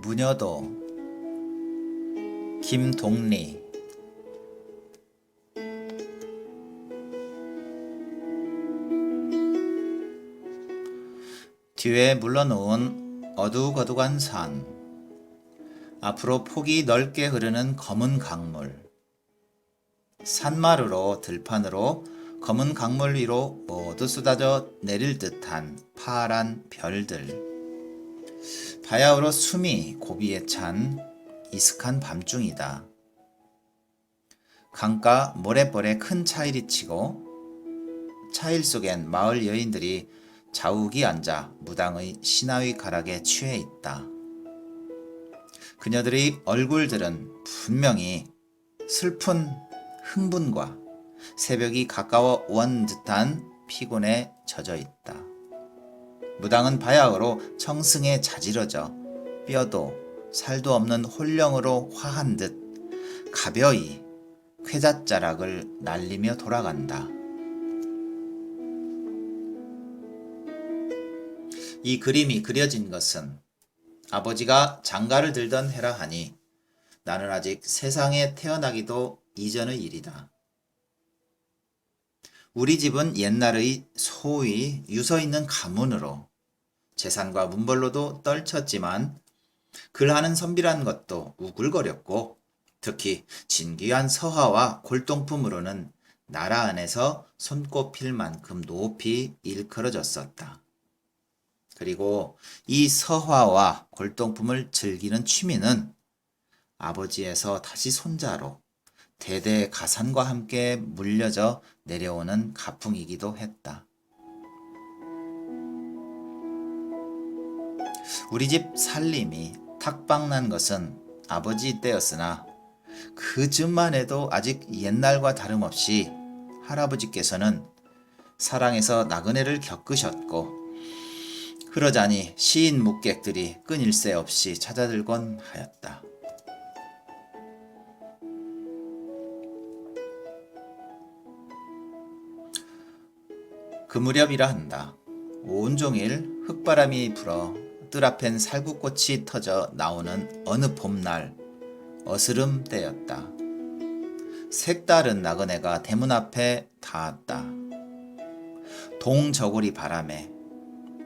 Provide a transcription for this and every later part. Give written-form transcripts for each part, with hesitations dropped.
무녀도 김동리 뒤에 물러놓은 어둑어둑한 산, 앞으로 폭이 넓게 흐르는 검은 강물, 산마루로 들판으로 검은 강물 위로 모두 쏟아져 내릴 듯한 파란 별들, 바야흐로 숨이 고비에 찬 이슥한 밤중이다. 강가 모래벌에 큰 차일이 치고 차일 속엔 마을 여인들이 자욱이 앉아 무당의 신하의 가락에 취해 있다. 그녀들의 얼굴들은 분명히 슬픈 흥분과 새벽이 가까워 온 듯한 피곤에 젖어 있다. 무당은 바야흐로 청승에 자지러져 뼈도 살도 없는 홀령으로 화한 듯 가벼이 쾌잣자락을 날리며 돌아간다. 이 그림이 그려진 것은 아버지가 장가를 들던 해라 하니 나는 아직 세상에 태어나기도 이전의 일이다. 우리 집은 옛날의 소위 유서 있는 가문으로 재산과 문벌로도 떨쳤지만 글하는 선비란 것도 우글거렸고 특히 진귀한 서화와 골동품으로는 나라 안에서 손꼽힐 만큼 높이 일컬어졌었다. 그리고 이 서화와 골동품을 즐기는 취미는 아버지에서 다시 손자로 대대 가산과 함께 물려져 내려오는 가풍이기도 했다. 우리 집 살림이 탁방난 것은 아버지 때였으나 그 즈음만 해도 아직 옛날과 다름없이 할아버지께서는 사랑에서 나그네를 겪으셨고 그러자니 시인 묵객들이 끊일 새 없이 찾아들곤 하였다. 그 무렵이라 한다. 온종일 흙바람이 불어 뜰 앞엔 살구꽃이 터져 나오는 어느 봄날 어스름 때였다. 색다른 나그네가 대문 앞에 닿았다. 동저고리 바람에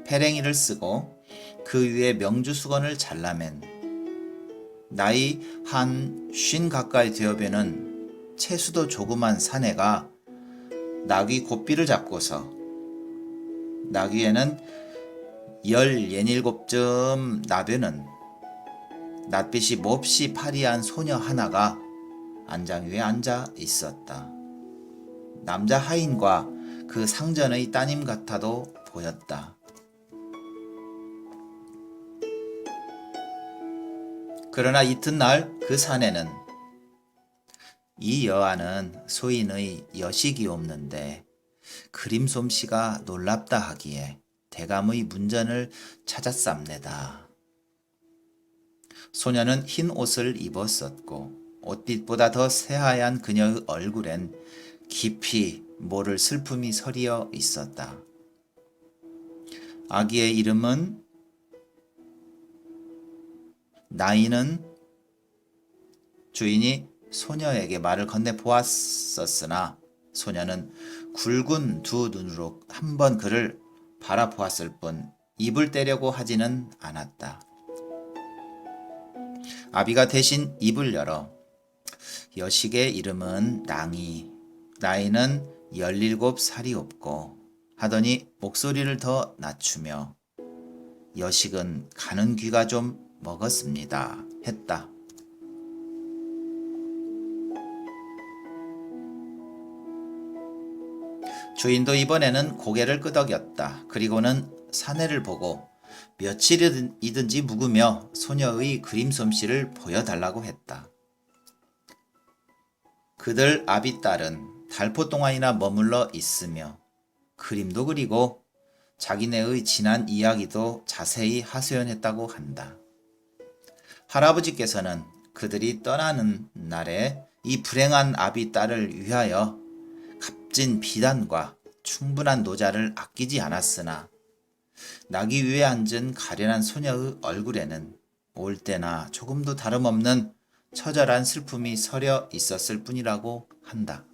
페랭이를 쓰고 그 위에 명주수건을 잘라맨 나이 한 50 가까이 되어뵈는 채수도 조그만 사내가 나귀 고삐를 잡고서 나귀에는 17쯤 나되는 낯빛이 몹시 파리한 소녀 하나가 안장 위에 앉아 있었다. 남자 하인과 그 상전의 따님 같아도 보였다. 그러나 이튿날 그 사내는 이 여아는 소인의 여식이 없는데 그림 솜씨가 놀랍다 하기에 대감의 문전을 찾았삼내다. 소녀는 흰 옷을 입었었고 옷빛보다 더 새하얀 그녀의 얼굴엔 깊이 모를 슬픔이 서리어 있었다. 아기의 이름은 나이는 주인이 소녀에게 말을 건네 보았었으나 소녀는 굵은 두 눈으로 한번 그를 바라보았을 뿐 입을 떼려고 하지는 않았다. 아비가 대신 입을 열어 여식의 이름은 낭이, 나이는 17살이 없고 하더니 목소리를 더 낮추며 여식은 가는 귀가 좀 먹었습니다 했다. 주인도 이번에는 고개를 끄덕였다. 그리고는 사내를 보고 며칠이든지 묵으며 소녀의 그림 솜씨를 보여달라고 했다. 그들 아비 딸은 달포 동안이나 머물러 있으며 그림도 그리고 자기네의 지난 이야기도 자세히 하소연했다고 한다. 할아버지께서는 그들이 떠나는 날에 이 불행한 아비 딸을 위하여 값진 비단과 충분한 노자를 아끼지 않았으나 나귀 위에 앉은 가련한 소녀의 얼굴에는 올 때나 조금도 다름없는 처절한 슬픔이 서려 있었을 뿐이라고 한다.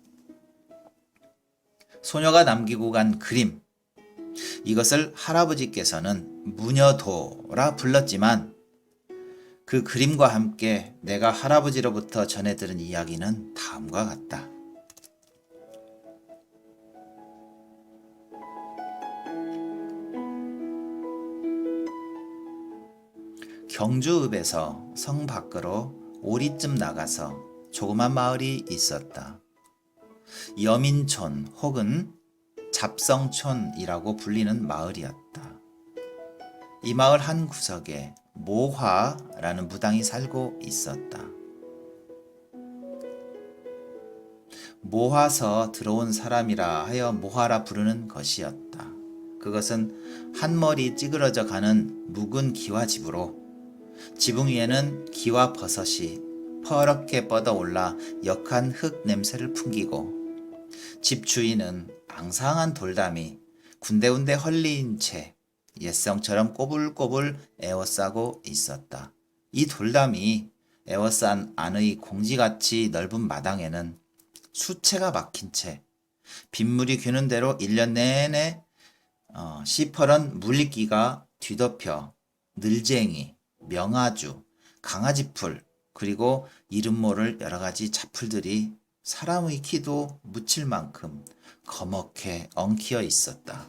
소녀가 남기고 간 그림, 이것을 할아버지께서는 무녀도라 불렀지만 그 그림과 함께 내가 할아버지로부터 전해 들은 이야기는 다음과 같다. 경주읍에서 성 밖으로 오리쯤 나가서 조그만 마을이 있었다. 여민촌 혹은 잡성촌이라고 불리는 마을이었다. 이 마을 한 구석에 모화라는 무당이 살고 있었다. 모화서 들어온 사람이라 하여 모화라 부르는 것이었다. 그것은 한 머리 찌그러져 가는 묵은 기와집으로 지붕 위에는 기와 버섯이 퍼렇게 뻗어올라 역한 흙 냄새를 풍기고 집 주인은 앙상한 돌담이 군데군데 헐리인 채 옛성처럼 꼬불꼬불 에워싸고 있었다. 이 돌담이 에워싼 안의 공지같이 넓은 마당에는 수채가 막힌 채 빗물이 귀는 대로 1년 내내 시퍼런 물리기가 뒤덮여 늘쟁이, 명아주, 강아지풀 그리고 이름 모를 여러 가지 잡풀들이 사람의 키도 묻힐 만큼 거먹게 엉키어 있었다.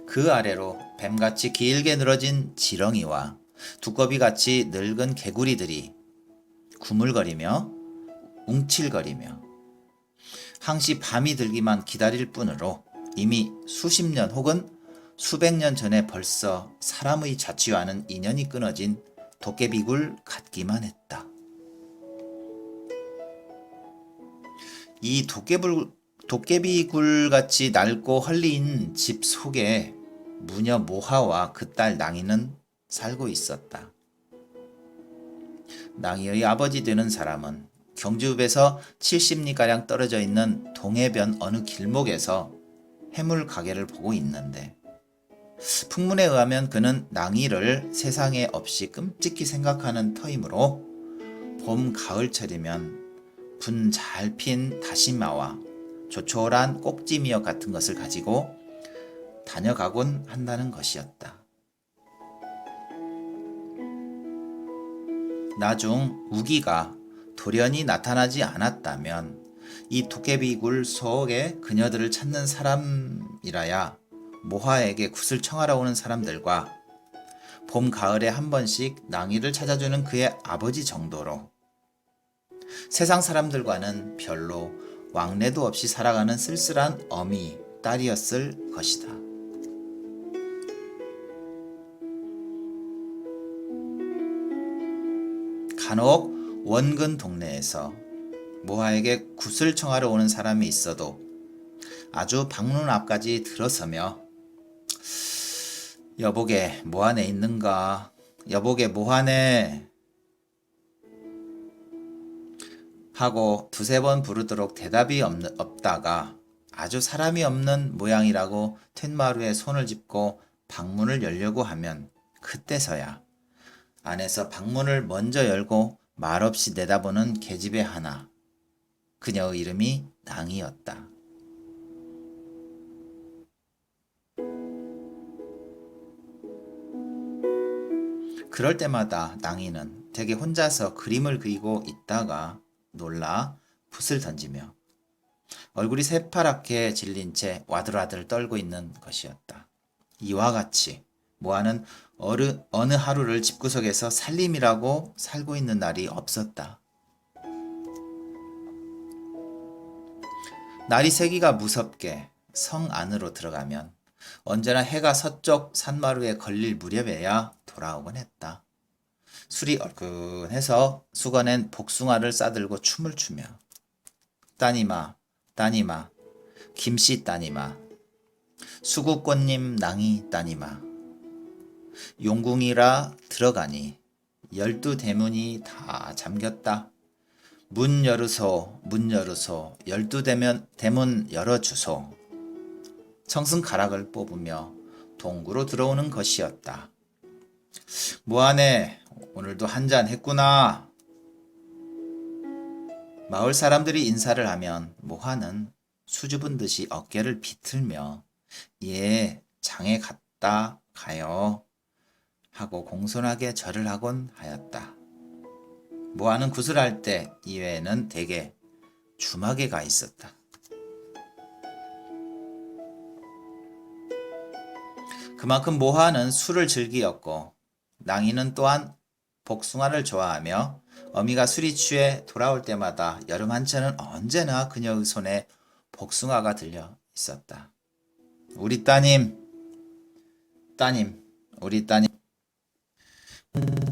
그 아래로 뱀같이 길게 늘어진 지렁이와 두꺼비같이 늙은 개구리들이 구물거리며 웅칠거리며 항시 밤이 들기만 기다릴 뿐으로 이미 수십 년 혹은 수백 년 전에 벌써 사람의 자취와는 인연이 끊어진 도깨비굴 같기만 했다. 이 도깨비굴같이 낡고 헐리인 집 속에 무녀 모하와 그 딸 낭이는 살고 있었다. 낭이의 아버지 되는 사람은 경주읍에서 70리가량 떨어져 있는 동해변 어느 길목에서 해물 가게를 보고 있는데 풍문에 의하면 그는 낭이를 세상에 없이 끔찍히 생각하는 터이므로 봄 가을철이면 분 잘 핀 다시마와 조촐한 꼭지미역 같은 것을 가지고 다녀가곤 한다는 것이었다. 나중 우기가 돌연히 나타나지 않았다면 이 도깨비굴 속에 그녀들을 찾는 사람이라야 모하에게 굿을 청하러 오는 사람들과 봄 가을에 한 번씩 낭이를 찾아주는 그의 아버지 정도로 세상 사람들과는 별로 왕래도 없이 살아가는 쓸쓸한 어미 딸이었을 것이다. 간혹 원근 동네에서 모하에게 굿을 청하러 오는 사람이 있어도 아주 방문 앞까지 들어서며 여보게 뭐하네 있는가? 여보게 뭐하네? 하고 두세 번 부르도록 대답이 없다가 아주 사람이 없는 모양이라고 툇마루에 손을 짚고 방문을 열려고 하면 그때서야 안에서 방문을 먼저 열고 말없이 내다보는 계집애 하나. 그녀의 이름이 낭이었다. 그럴 때마다 낭이는 대개 혼자서 그림을 그리고 있다가 놀라 붓을 던지며 얼굴이 새파랗게 질린 채 와들와들 떨고 있는 것이었다. 이와 같이 모아는 어느 하루를 집구석에서 살림이라고 살고 있는 날이 없었다. 날이 새기가 무섭게 성 안으로 들어가면 언제나 해가 서쪽 산마루에 걸릴 무렵에야 돌아오곤 했다. 술이 얼큰해서 수건엔 복숭아를 싸들고 춤을 추며 따님아 따님아 김씨 따님아 수국꽃님 낭이 따님아 용궁이라 들어가니 12대문이 다 잠겼다. 문 열으소 문 열으소 12대문 열어주소. 청승가락을 뽑으며 동구로 들어오는 것이었다. 뭐하네, 오늘도 한잔 했구나. 마을 사람들이 인사를 하면 모하는 수줍은 듯이 어깨를 비틀며 예, 장에 갔다 가요 하고 공손하게 절을 하곤 하였다. 모하는 구슬할 때 이외에는 대개 주막에 가 있었다. 그만큼 모하는 술을 즐기었고 낭이는 또한 복숭아를 좋아하며 어미가 술이 취해 돌아올 때마다 여름 한철은 언제나 그녀의 손에 복숭아가 들려 있었다. 우리 따님, 우리 따님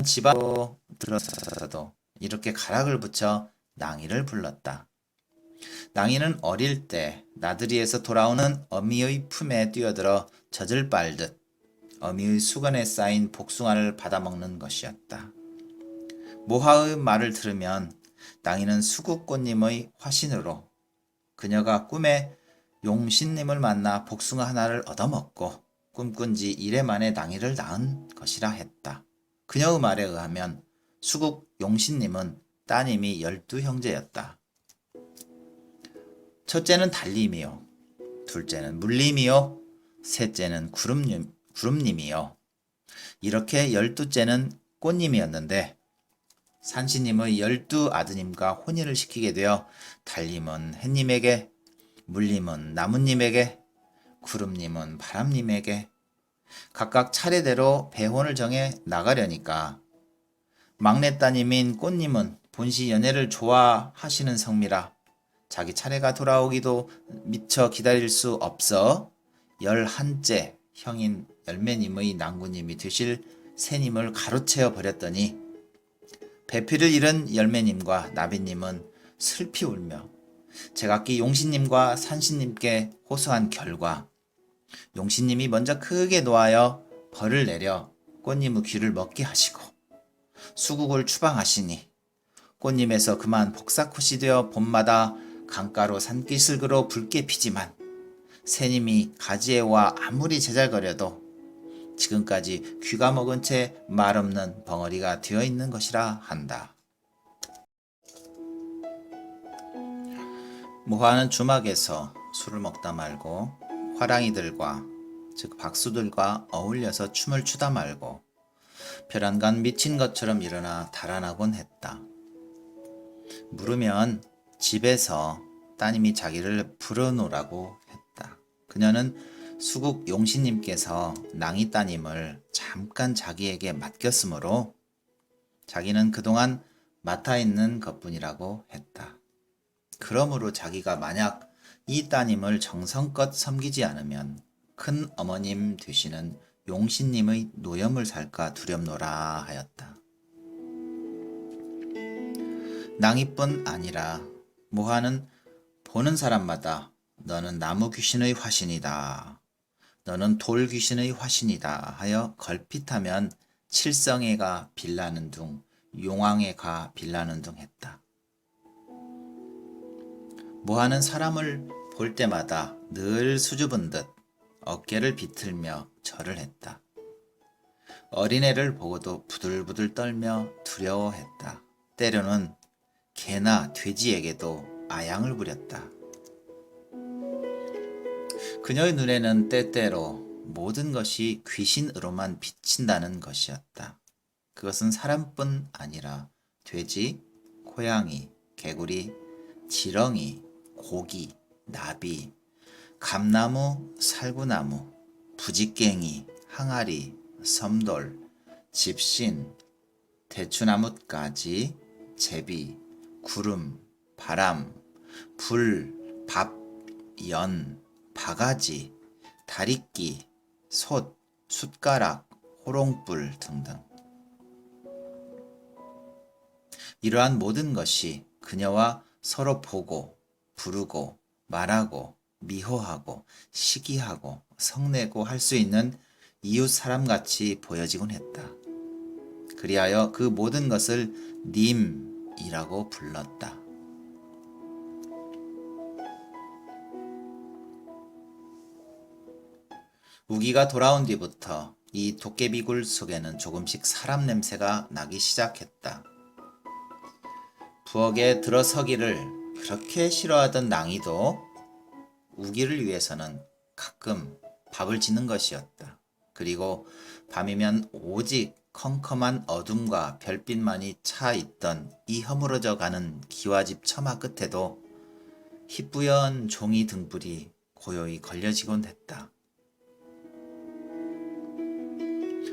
집 앞으로 들어서도 이렇게 가락을 붙여 낭이를 불렀다. 낭이는 어릴 때 나들이에서 돌아오는 어미의 품에 뛰어들어 젖을 빨듯 어미의 수건에 쌓인 복숭아를 받아먹는 것이었다. 모하의 말을 들으면 낭이는 수국꽃님의 화신으로 그녀가 꿈에 용신님을 만나 복숭아 하나를 얻어먹고 꿈꾼 지 이래 만에 낭이를 낳은 것이라 했다. 그녀의 말에 의하면 수국 용신님은 따님이 12형제였다. 첫째는 달님이요, 둘째는 물님이요, 셋째는 구름님이요. 이렇게 12째는 꽃님이었는데 산신님의 12아드님과 혼인을 시키게 되어 달님은 햇님에게, 물님은 나무님에게, 구름님은 바람님에게 각각 차례대로 배혼을 정해 나가려니까 막내 따님인 꽃님은 본시 연애를 좋아하시는 성미라 자기 차례가 돌아오기도 미처 기다릴 수 없어 11째 형인 열매님의 낭구님이 되실 새님을 가로채어 버렸더니 배필을 잃은 열매님과 나비님은 슬피 울며 제각기 용신님과 산신님께 호소한 결과 용신님이 먼저 크게 노하여 벌을 내려 꽃님의 귀를 먹게 하시고 수국을 추방하시니 꽃님에서 그만 복사꽃이 되어 봄마다 강가로 산기슭으로 붉게 피지만 새님이 가지에 와 아무리 제잘거려도 지금까지 귀가 먹은 채 말없는 벙어리가 되어 있는 것이라 한다. 모하는 주막에서 술을 먹다 말고 화랑이들과 즉 박수들과 어울려서 춤을 추다 말고 벼랑간 미친 것처럼 일어나 달아나곤 했다. 물으면 집에서 따님이 자기를 불어놓으라고 했다. 그녀는 수국 용신님께서 낭이 따님을 잠깐 자기에게 맡겼으므로 자기는 그동안 맡아 있는 것뿐이라고 했다. 그러므로 자기가 만약 이 따님을 정성껏 섬기지 않으면 큰 어머님 되시는 용신님의 노염을 살까 두렵노라 하였다. 낭이뿐 아니라 모하는 보는 사람마다 너는 나무 귀신의 화신이다, 너는 돌 귀신의 화신이다 하여 걸핏하면 칠성애가 빌라는 둥, 용왕애가 빌라는 둥 했다. 모하는 사람을 볼 때마다 늘 수줍은 듯 어깨를 비틀며 절을 했다. 어린애를 보고도 부들부들 떨며 두려워했다. 때로는 개나 돼지에게도 아양을 부렸다. 그녀의 눈에는 때때로 모든 것이 귀신으로만 비친다는 것이었다. 그것은 사람뿐 아니라 돼지, 고양이, 개구리, 지렁이, 고기, 나비, 감나무, 살구나무, 부지깽이, 항아리, 섬돌, 집신, 대추나뭇가지, 제비, 구름, 바람, 불, 밥, 연, 바가지, 다리끼, 솥, 숟가락, 호롱불 등등. 이러한 모든 것이 그녀와 서로 보고, 부르고, 말하고, 미호하고, 시기하고, 성내고 할 수 있는 이웃 사람같이 보여지곤 했다. 그리하여 그 모든 것을 님이라고 불렀다. 우기가 돌아온 뒤부터 이 도깨비굴 속에는 조금씩 사람 냄새가 나기 시작했다. 부엌에 들어서기를 그렇게 싫어하던 낭이도 우기를 위해서는 가끔 밥을 짓는 것이었다. 그리고 밤이면 오직 컴컴한 어둠과 별빛만이 차 있던 이 허물어져 가는 기와집 처마 끝에도 희뿌연 종이 등불이 고요히 걸려지곤 했다.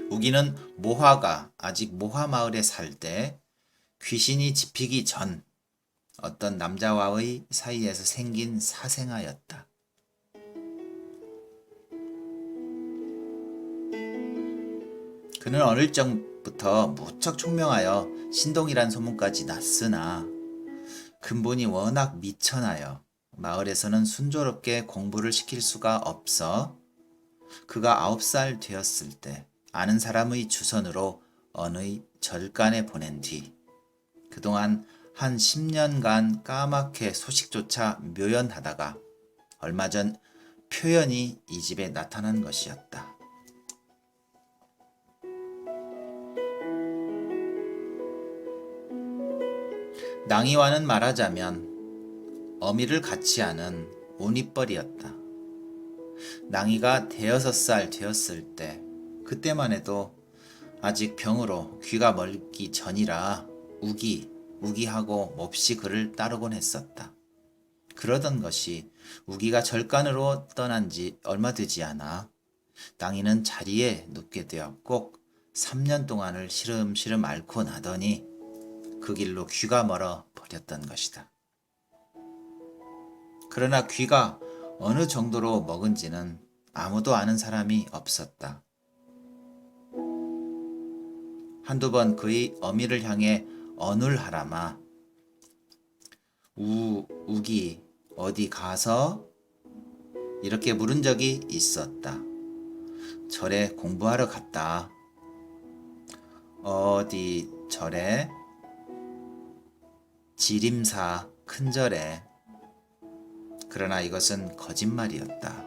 우기는 모화가 아직 모화마을에 살 때 귀신이 집히기 전 어떤 남자와의 사이에서 생긴 사생아였다. 그는 어릴 적부터 무척 총명하여 신동이란 소문까지 났으나 근본이 워낙 미천하여 마을에서는 순조롭게 공부를 시킬 수가 없어 그가 9살 되었을 때 아는 사람의 주선으로 어느 절간에 보낸 뒤 그동안 한 10년간 까맣게 소식조차 묘연하다가 얼마 전 표연이 이 집에 나타난 것이었다. 낭이와는 말하자면 어미를 같이 하는 온입벌이었다. 낭이가 6살 되었을 때 그때만 해도 아직 병으로 귀가 멀기 전이라 우기하고 몹시 그를 따르곤 했었다. 그러던 것이 우기가 절간으로 떠난 지 얼마 되지 않아 낭이는 자리에 눕게 되어 꼭 3년 동안을 시름시름 앓고 나더니 그 길로 귀가 멀어 버렸던 것이다. 그러나 귀가 어느 정도로 먹은지는 아무도 아는 사람이 없었다. 한두 번 그의 어미를 향해 어눌하라마 우기 어디 가서? 이렇게 물은 적이 있었다. 절에 공부하러 갔다. 어디 절에? 지림사 큰절에. 그러나 이것은 거짓말이었다.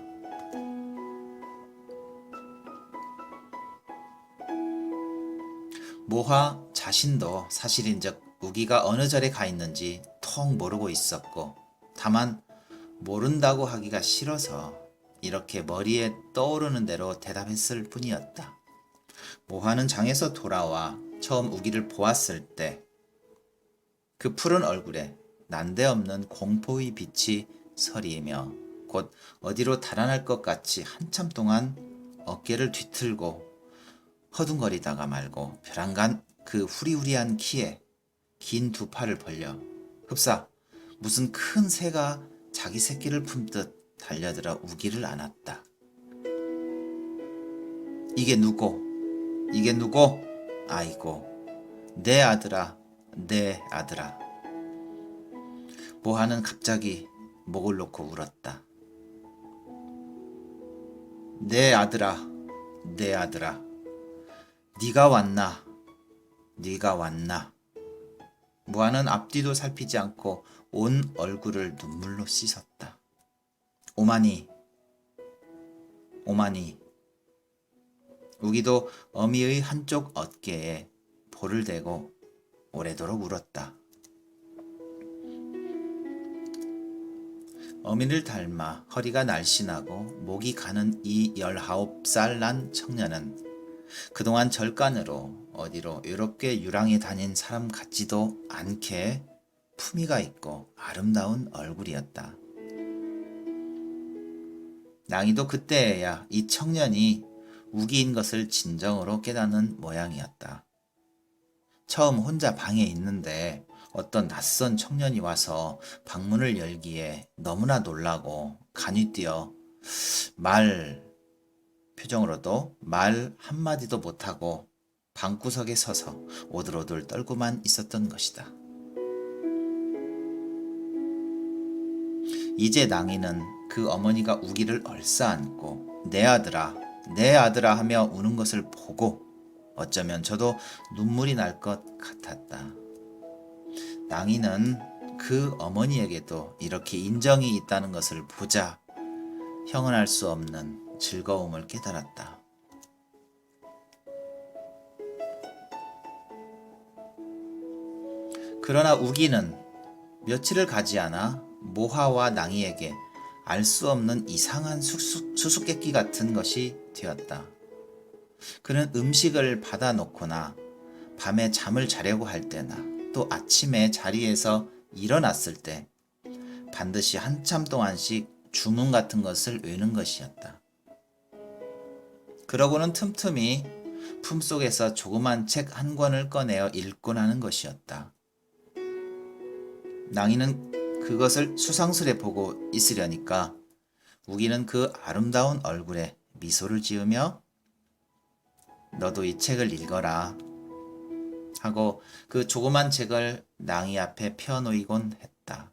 모화 자신도 사실인즉 우기가 어느 절에 가 있는지 통 모르고 있었고 다만 모른다고 하기가 싫어서 이렇게 머리에 떠오르는 대로 대답했을 뿐이었다. 모화는 장에서 돌아와 처음 우기를 보았을 때 그 푸른 얼굴에 난데없는 공포의 빛이 서리며 곧 어디로 달아날 것 같이 한참 동안 어깨를 뒤틀고 허둥거리다가 말고 벼랑간 그 후리후리한 키에 긴 두 팔을 벌려 흡사 무슨 큰 새가 자기 새끼를 품듯 달려들어 우기를 안았다. 이게 누구? 아이고, 내 아들아, 내 아들아. 모하는 갑자기 목을 놓고 울었다. 내 아들아, 내 아들아. 네가 왔나? 모하는 앞뒤도 살피지 않고 온 얼굴을 눈물로 씻었다. 오마니. 우기도 어미의 한쪽 어깨에 볼을 대고 오래도록 울었다. 어미를 닮아 허리가 날씬하고 목이 가는 이 19살 난 청년은 그동안 절간으로 어디로 외롭게 유랑해 다닌 사람 같지도 않게 품위가 있고 아름다운 얼굴이었다. 낭이도 그때에야 이 청년이 우기인 것을 진정으로 깨닫는 모양이었다. 처음 혼자 방에 있는데 어떤 낯선 청년이 와서 방문을 열기에 너무나 놀라고 간이 뛰어 표정으로도 말 한마디도 못하고 방구석에 서서 오들오들 떨고만 있었던 것이다. 이제 낭이는 그 어머니가 우기를 얼싸안고 내 아들아 하며 우는 것을 보고 어쩌면 저도 눈물이 날 것 같았다. 낭이는 그 어머니에게도 이렇게 인정이 있다는 것을 보자 형언할 수 없는 즐거움을 깨달았다. 그러나 우기는 며칠을 가지 않아 모하와 낭이에게 알 수 없는 이상한 수수께끼 같은 것이 되었다. 그는 음식을 받아 놓거나 밤에 잠을 자려고 할 때나 또 아침에 자리에서 일어났을 때 반드시 한참 동안씩 주문 같은 것을 외는 것이었다. 그러고는 틈틈이 품속에서 조그만 책 한 권을 꺼내어 읽곤 하는 것이었다. 낭이는 그것을 수상스레 보고 있으려니까 우기는 그 아름다운 얼굴에 미소를 지으며 너도 이 책을 읽어라 하고 그 조그만 책을 낭이 앞에 펴놓이곤 했다.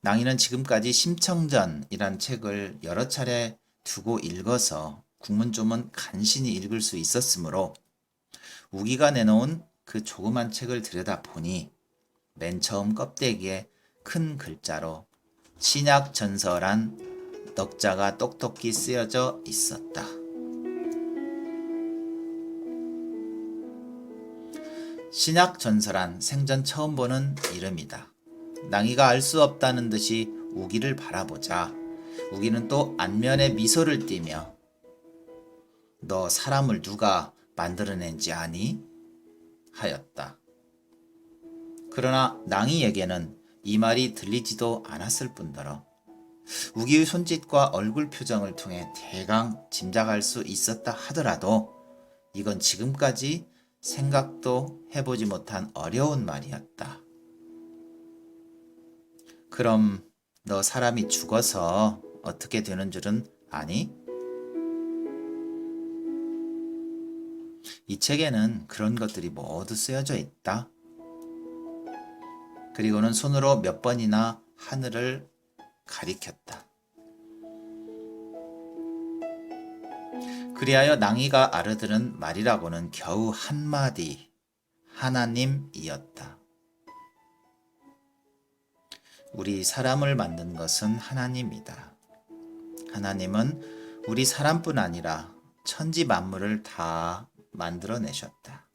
낭이는 지금까지 심청전이란 책을 여러 차례 두고 읽어서 국문조문 간신히 읽을 수 있었으므로 우기가 내놓은 그 조그만 책을 들여다보니 맨 처음 껍데기에 큰 글자로 신약전서란 넉자가 똑똑히 쓰여져 있었다. 신약전서란 생전 처음 보는 이름이다. 낭이가 알 수 없다는 듯이 우기를 바라보자 우기는 또 안면에 미소를 띠며 너 사람을 누가 만들어낸지 아니? 하였다. 그러나 낭이에게는 이 말이 들리지도 않았을 뿐더러 우기의 손짓과 얼굴 표정을 통해 대강 짐작할 수 있었다 하더라도 이건 지금까지 생각도 해보지 못한 어려운 말이었다. 그럼 너 사람이 죽어서 어떻게 되는 줄은 아니? 이 책에는 그런 것들이 모두 쓰여져 있다. 그리고는 손으로 몇 번이나 하늘을 가리켰다. 그리하여 낭이가 알아들은 말이라고는 겨우 한마디 하나님이었다. 우리 사람을 만든 것은 하나님이다. 하나님은 우리 사람뿐 아니라 천지 만물을 다 만들어내셨다.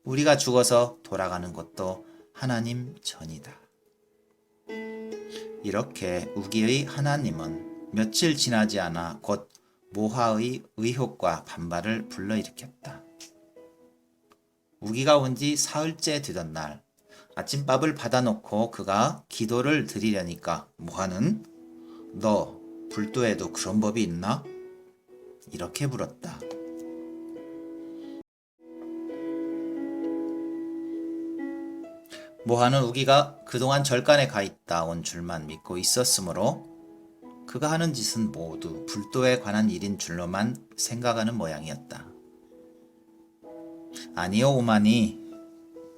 우리가 죽어서 돌아가는 것도 하나님 전이다. 이렇게 우기의 하나님은 며칠 지나지 않아 곧 모하의 의혹과 반발을 불러일으켰다. 우기가 온 지 사흘째 되던 날 아침밥을 받아놓고 그가 기도를 드리려니까 모하는 너 불도에도 그런 법이 있나? 이렇게 물었다. 모하는 우기가 그동안 절간에 가 있다 온 줄만 믿고 있었으므로 그가 하는 짓은 모두 불도에 관한 일인 줄로만 생각하는 모양이었다. 아니요 오마니,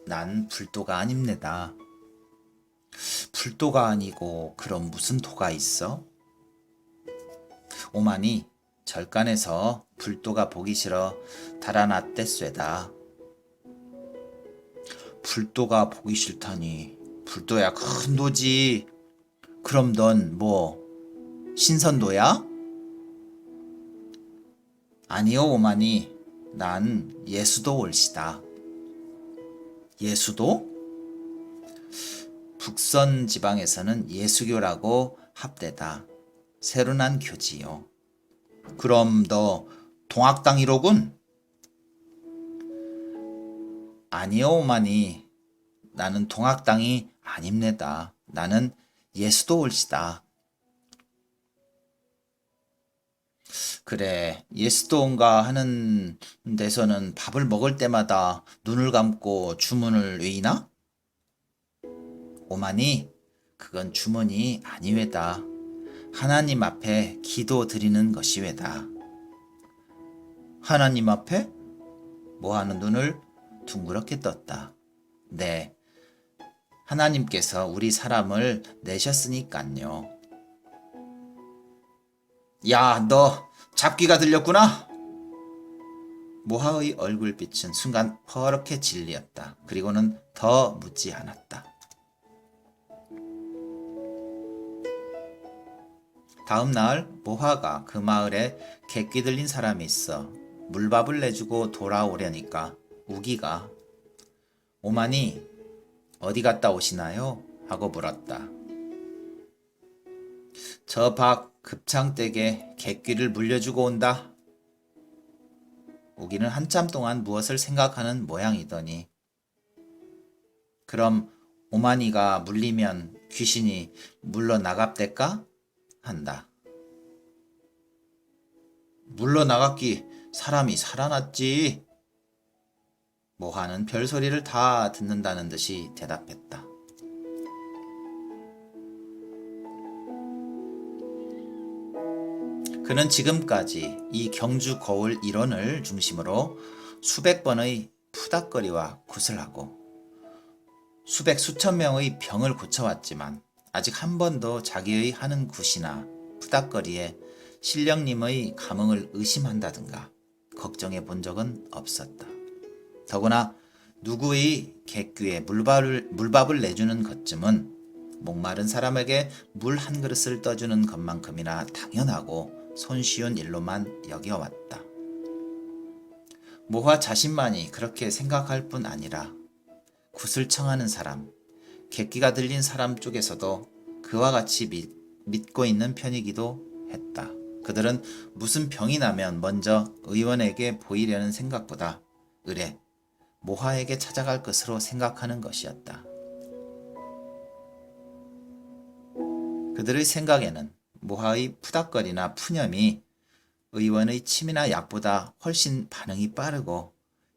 난 불도가 아닙니다. 불도가 아니고 그럼 무슨 도가 있어? 오마니, 절간에서 불도가 보기 싫어 달아났댔쇠다. 불도가 보기 싫다니, 불도야 큰 도지. 그럼 넌 뭐 신선도야? 아니요 오마니, 난 예수도 올시다. 예수도? 북선 지방에서는 예수교라고 합대다. 새로 난 교지요. 그럼 너 동학당이로군? 아니요 오마니, 나는 동학당이 아닙니다. 나는 예수도 올시다. 그래, 예수도 온가 하는 데서는 밥을 먹을 때마다 눈을 감고 주문을 외이나? 오마니, 그건 주문이 아니외다. 하나님 앞에 기도 드리는 것이외다. 하나님 앞에? 모하는 눈을 둥그렇게 떴다. 네, 하나님께서 우리 사람을 내셨으니깐요. 야, 너 잡귀가 들렸구나? 모하의 얼굴빛은 순간 퍼렇게 질리었다. 그리고는 더 묻지 않았다. 다음 날 모화가 그 마을에 객기 들린 사람이 있어 물밥을 내주고 돌아오려니까 우기가 오마니 어디 갔다 오시나요? 하고 물었다. 저 밖 급창댁에 객귀를 물려주고 온다. 우기는 한참 동안 무엇을 생각하는 모양이더니 그럼 오마니가 물리면 귀신이 물러나갑될까? 한다. 물러나갔기 사람이 살아났지. 모하는 별소리를 다 듣는다는 듯이 대답했다. 그는 지금까지 이 경주 거울 일원을 중심으로 수백 번의 푸닥거리와 굿을 하고 수백 수천 명의 병을 고쳐왔지만 아직 한 번도 자기의 하는 굿이나 푸닥거리에 신령님의 감흥을 의심한다든가 걱정해 본 적은 없었다. 더구나 누구의 객귀에 물밥을 내주는 것쯤은 목마른 사람에게 물 한 그릇을 떠주는 것만큼이나 당연하고 손쉬운 일로만 여겨왔다. 모화 자신만이 그렇게 생각할 뿐 아니라 굿을 청하는 사람, 객기가 들린 사람 쪽에서도 그와 같이 믿고 있는 편이기도 했다. 그들은 무슨 병이 나면 먼저 의원에게 보이려는 생각보다 의뢰, 모화에게 찾아갈 것으로 생각하는 것이었다. 그들의 생각에는 모화의 푸닥거리나 푸념이 의원의 침이나 약보다 훨씬 반응이 빠르고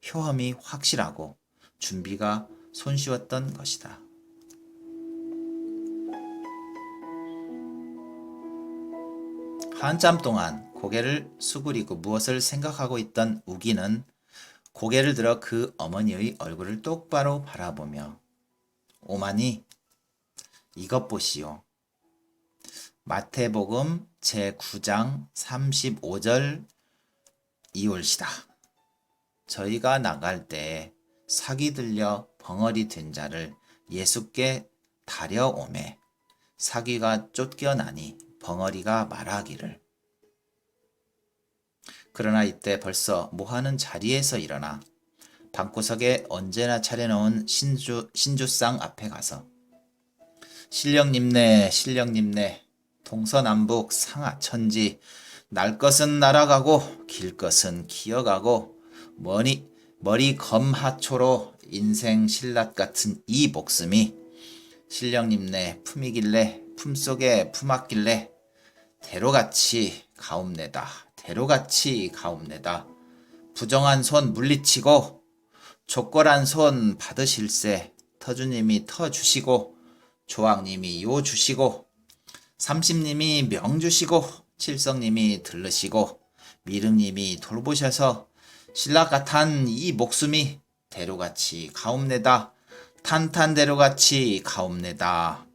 효험이 확실하고 준비가 손쉬웠던 것이다. 한참 동안 고개를 수그리고 무엇을 생각하고 있던 우기는 고개를 들어 그 어머니의 얼굴을 똑바로 바라보며 오마니 이것 보시오. 마태복음 제9장 35절 이올시다. 저희가 나갈 때에 사기 들려 벙어리 된 자를 예수께 다려오매 사기가 쫓겨나니 벙어리가 말하기를 그러나 이때 벌써 모하는 자리에서 일어나 방구석에 언제나 차려놓은 신주상 앞에 가서 신령님네 동서남북 상하천지 날 것은 날아가고 길 것은 기어가고 머리 검하초로 인생 신랏 같은 이 목숨이 신령님네 품이길래 품속에 품았길래 대로같이 가옵내다. 부정한 손 물리치고 족걸한 손 받으실세 터주님이 터주시고 조왕님이 요주시고 삼십님이 명주시고 칠성님이 들르시고 미륵님이 돌보셔서 신라같은 이 목숨이 대로같이 가옵내다. 탄탄대로같이 가옵내다.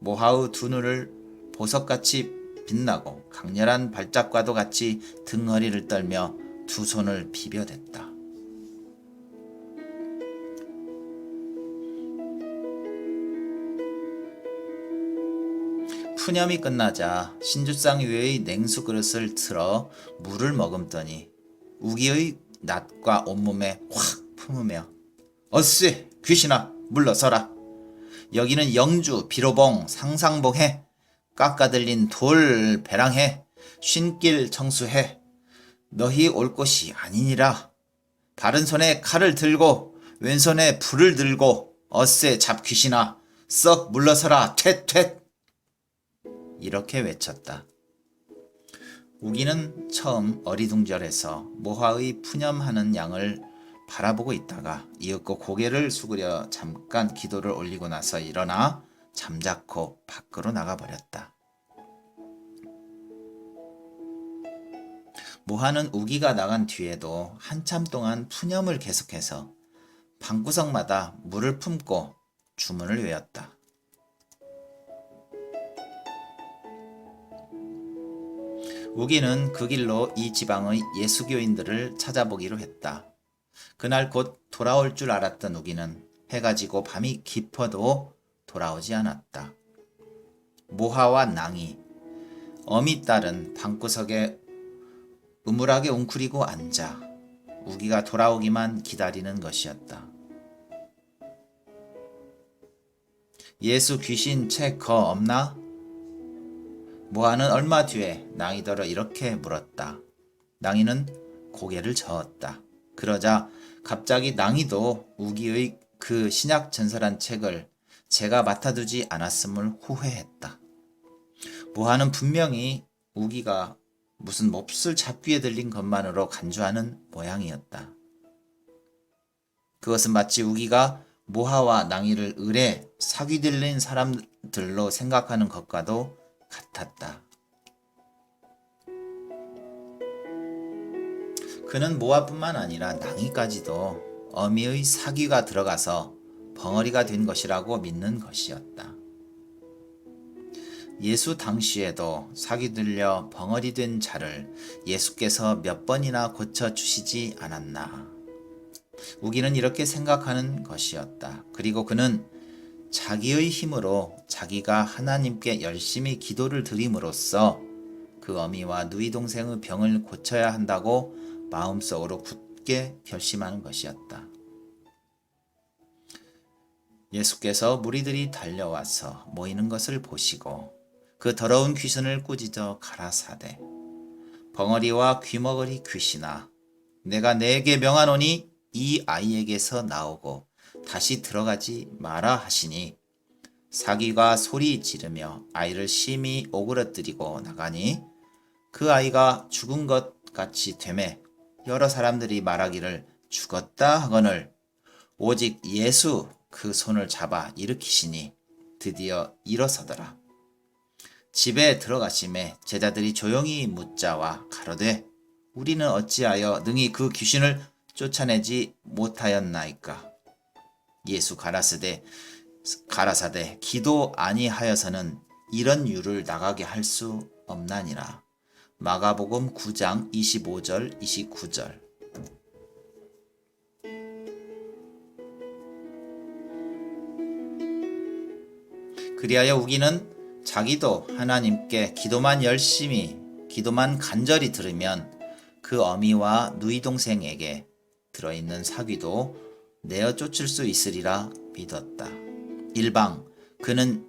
모하의 두 눈을 보석같이 빛나고 강렬한 발작과도 같이 등허리를 떨며 두 손을 비벼댔다. 푸념이 끝나자 신주상 위의 냉수 그릇을 틀어 물을 머금더니 우기의 낯과 온몸에 확 품으며 어쓰 귀신아 물러서라. 여기는 영주 비로봉 상상봉해 깎아들린 돌 배랑해 쉰길 청수해 너희 올 곳이 아니니라. 바른 손에 칼을 들고 왼손에 불을 들고 어쓰 잡귀신아 썩 물러서라 퇴퇴 이렇게 외쳤다. 우기는 처음 어리둥절해서 모화의 푸념하는 양을 바라보고 있다가 이윽고 고개를 수그려 잠깐 기도를 올리고 나서 일어나 잠자코 밖으로 나가버렸다. 모화는 우기가 나간 뒤에도 한참 동안 푸념을 계속해서 방구석마다 물을 품고 주문을 외웠다. 우기는 그 길로 이 지방의 예수교인들을 찾아보기로 했다. 그날 곧 돌아올 줄 알았던 우기는 해가 지고 밤이 깊어도 돌아오지 않았다. 모하와 낭이 어미 딸은 방구석에 우물하게 웅크리고 앉아 우기가 돌아오기만 기다리는 것이었다. 예수 귀신 책 거 없나? 모아는 얼마 뒤에 낭이더러 이렇게 물었다. 낭이는 고개를 저었다. 그러자 갑자기 낭이도 우기의 그 신약 전설한 책을 제가 맡아두지 않았음을 후회했다. 모아는 분명히 우기가 무슨 몹쓸 잡귀에 들린 것만으로 간주하는 모양이었다. 그것은 마치 우기가 모하와 낭이를 을에 사귀 들린 사람들로 생각하는 것과도 같았다. 그는 모하뿐만 아니라 낭이까지도 어미의 사귀가 들어가서 벙어리가 된 것이라고 믿는 것이었다. 예수 당시에도 사귀 들려 벙어리 된 자를 예수께서 몇 번이나 고쳐주시지 않았나. 우기는 이렇게 생각하는 것이었다. 그리고 그는 자기의 힘으로 자기가 하나님께 열심히 기도를 드림으로써 그 어미와 누이 동생의 병을 고쳐야 한다고 마음속으로 굳게 결심하는 것이었다. 예수께서 무리들이 달려와서 모이는 것을 보시고 그 더러운 귀신을 꾸짖어 가라사대 벙어리와 귀머거리 귀신아 내가 내게 명하노니 이 아이에게서 나오고 다시 들어가지 마라 하시니 사귀가 소리 지르며 아이를 심히 오그러뜨리고 나가니 그 아이가 죽은 것 같이 되매 여러 사람들이 말하기를 죽었다 하거늘 오직 예수 그 손을 잡아 일으키시니 드디어 일어서더라. 집에 들어가심에 제자들이 조용히 묻자와 가로되 우리는 어찌하여 능히 그 귀신을 쫓아내지 못하였나이까. 예수 가라사대 기도 아니하여서는 이런 유를 나가게 할 수 없나니라. 마가복음 9장 25절 29절. 그리하여 우기는 자기도 하나님께 기도만 간절히 들으면 그 어미와 누이 동생에게 들어있는 사귀도 내어 쫓을 수 있으리라 믿었다. 일방 그는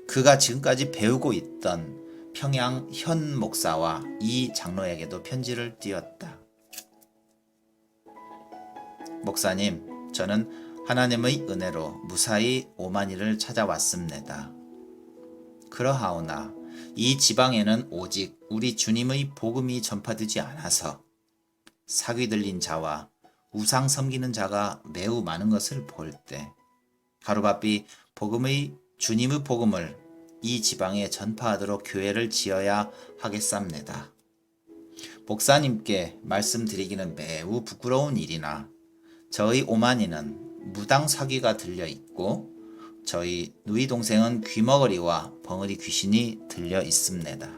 그가 지금까지 배우고 있던 평양 현 목사와 이 장로에게도 편지를 띄웠다. 목사님, 저는 하나님의 은혜로 무사히 오마니를 찾아왔습니다. 그러하오나 이 지방에는 오직 우리 주님의 복음이 전파되지 않아서 사귀 들린 자와 우상 섬기는 자가 매우 많은 것을 볼 때 하루바삐 주님의 복음을 이 지방에 전파하도록 교회를 지어야 하겠습니다. 목사님께 말씀드리기는 매우 부끄러운 일이나 저희 오마니는 무당 사귀가 들려 있고 저희 누이 동생은 귀머거리와 벙어리 귀신이 들려 있습니다.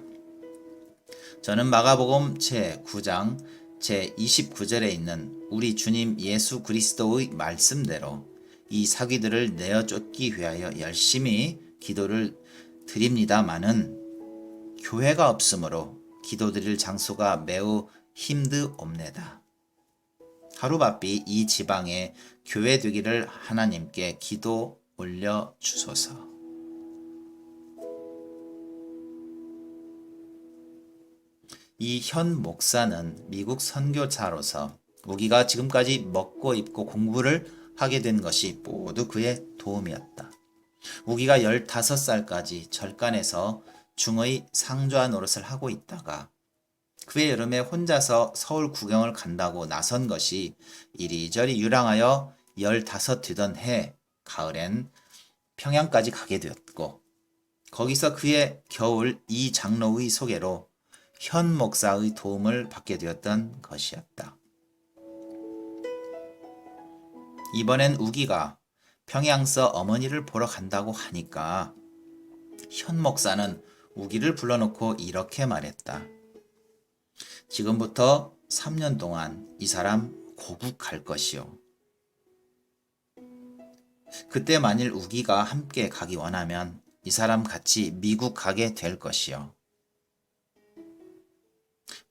저는 마가복음 제9장 제29절에 있는 우리 주님 예수 그리스도의 말씀대로 이 사귀들을 내어 쫓기 위하여 열심히 기도를 드립니다마는 교회가 없으므로 기도드릴 장소가 매우 힘드옵니다. 하루바삐 이 지방에 교회 되기를 하나님께 기도 올려 주소서. 이 현 목사는 미국 선교사로서 우기가 지금까지 먹고 입고 공부를 하게 된 것이 모두 그의 도움이었다. 우기가 15살까지 절간에서 중의 상좌 노릇을 하고 있다가 그해 여름에 혼자서 서울 구경을 간다고 나선 것이 이리저리 유랑하여 15 되던 해 가을엔 평양까지 가게 되었고 거기서 그해 겨울 이 장로의 소개로 현 목사의 도움을 받게 되었던 것이었다. 이번엔 우기가 평양서 어머니를 보러 간다고 하니까 현 목사는 우기를 불러놓고 이렇게 말했다. 지금부터 3년 동안 이 사람 고국 갈 것이요. 그때 만일 우기가 함께 가기 원하면 이 사람 같이 미국 가게 될 것이요.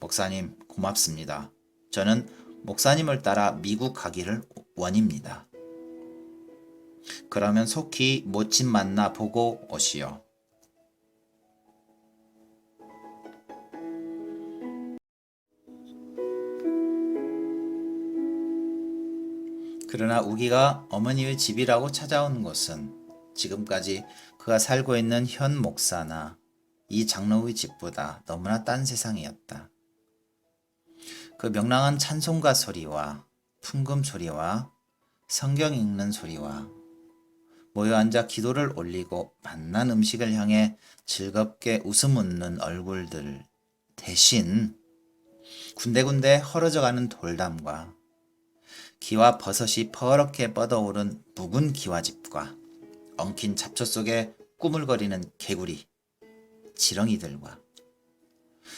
목사님 고맙습니다. 저는 목사님을 따라 미국 가기를 원입니다. 그러면 속히 모친 만나 보고 오시오. 그러나 우기가 어머니의 집이라고 찾아온 곳은 지금까지 그가 살고 있는 현 목사나 이 장로의 집보다 너무나 딴 세상이었다. 그 명랑한 찬송가 소리와 풍금 소리와 성경 읽는 소리와 모여 앉아 기도를 올리고 맛난 음식을 향해 즐겁게 웃음 웃는 얼굴들 대신 군데군데 헐어져가는 돌담과 기와 버섯이 퍼렇게 뻗어오른 묵은 기와집과 엉킨 잡초 속에 꾸물거리는 개구리, 지렁이들과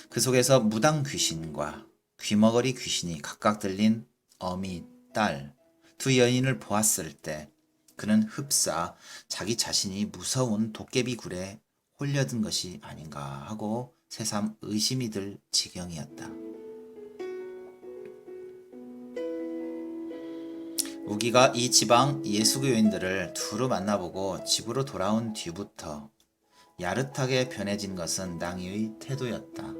그 속에서 무당 귀신과 귀머거리 귀신이 각각 들린 어미, 딸, 두 여인을 보았을 때 그는 흡사 자기 자신이 무서운 도깨비 굴에 홀려든 것이 아닌가 하고 새삼 의심이 들 지경이었다. 우기가 이 지방 예수교인들을 두루 만나보고 집으로 돌아온 뒤부터 야릇하게 변해진 것은 낭이의 태도였다.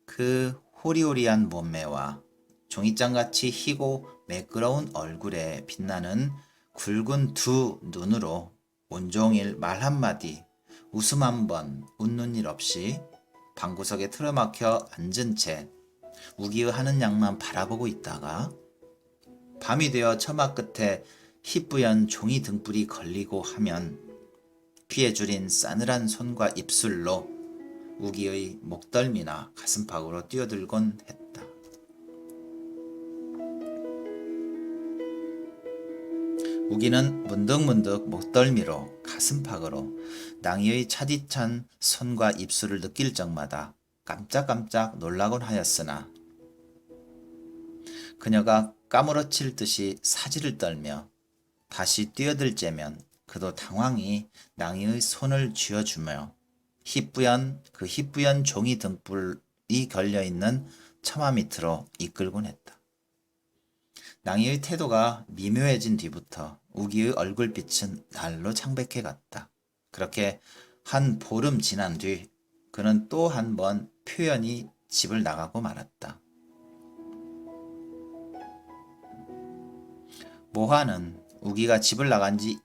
그 호리호리한 몸매와 종이장같이 희고 매끄러운 얼굴에 빛나는 굵은 두 눈으로 온종일 말 한마디, 웃음 한 번 웃는 일 없이 방구석에 틀어막혀 앉은 채 우기의 하는 양만 바라보고 있다가 밤이 되어 처마 끝에 희뿌연 종이 등불이 걸리고 하면 귀에 줄인 싸늘한 손과 입술로 우기의 목덜미나 가슴팍으로 뛰어들곤 했다. 우기는 문득문득 목덜미로 가슴팍으로 낭이의 차디찬 손과 입술을 느낄 적마다 깜짝깜짝 놀라곤 하였으나 그녀가 까무러칠 듯이 사지를 떨며 다시 뛰어들째면 그도 당황히 낭이의 손을 쥐어주며 그 희뿌연 종이 등불이 걸려있는 처마 밑으로 이끌곤 했다. 낭이의 태도가 미묘해진 뒤부터 우기의 얼굴빛은 날로 창백해 갔다. 그렇게 한 보름 지난 뒤 그는 또 한 번 표연히 집을 나가고 말았다. 모화는 우기가 집을 나간 지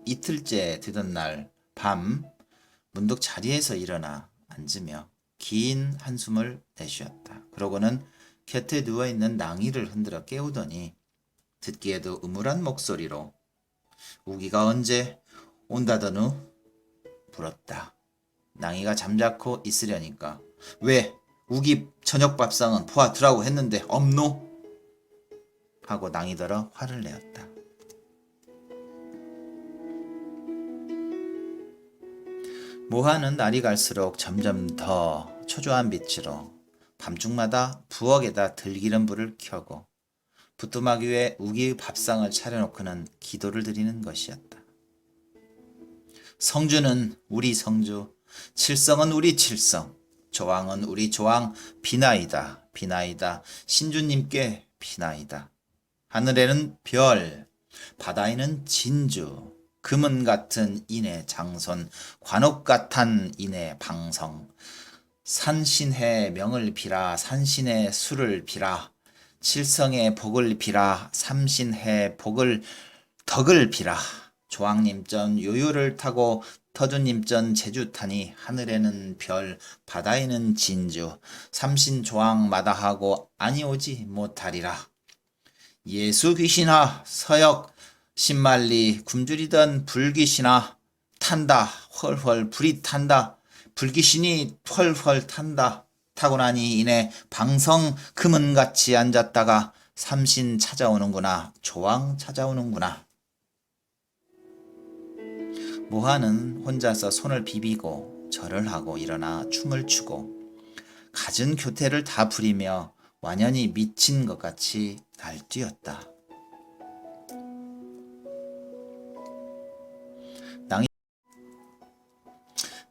이틀째 되던 날 밤 문득 자리에서 일어나 앉으며 긴 한숨을 내쉬었다. 그러고는 곁에 누워있는 낭이를 흔들어 깨우더니 듣기에도 음울한 목소리로 우기가 언제 온다더누? 물었다. 낭이가 잠자코 있으려니까 왜 우기 저녁 밥상은 보아두라고 했는데 없노? 하고 낭이더러 화를 내었다. 모하는 날이 갈수록 점점 더 초조한 빛으로 밤중마다 부엌에다 들기름 불을 켜고 부뚜막 위에 우기의 밥상을 차려놓고는 기도를 드리는 것이었다. 성주는 우리 성주, 칠성은 우리 칠성, 조왕은 우리 조왕, 비나이다, 비나이다, 신주님께 비나이다. 하늘에는 별, 바다에는 진주, 금은 같은 인의 장손, 관옥 같은 인의 방성, 산신의 명을 비라, 산신의 수를 비라, 칠성의 복을 비라, 삼신의 덕을 비라, 조왕님전 요요를 타고 터주님전 제주 타니 하늘에는 별, 바다에는 진주, 삼신 조왕 마다하고 아니오지 못하리라. 예수 귀신아 서역 신말리 굶주리던 불귀신아 탄다 헐헐 불이 탄다 불귀신이 헐헐 탄다 타고 나니 이내 방성 금은같이 앉았다가 삼신 찾아오는구나 조왕 찾아오는구나. 모하는 혼자서 손을 비비고 절을 하고 일어나 춤을 추고 갖은 교태를 다 부리며 완연히 미친 것 같이 날뛰었다.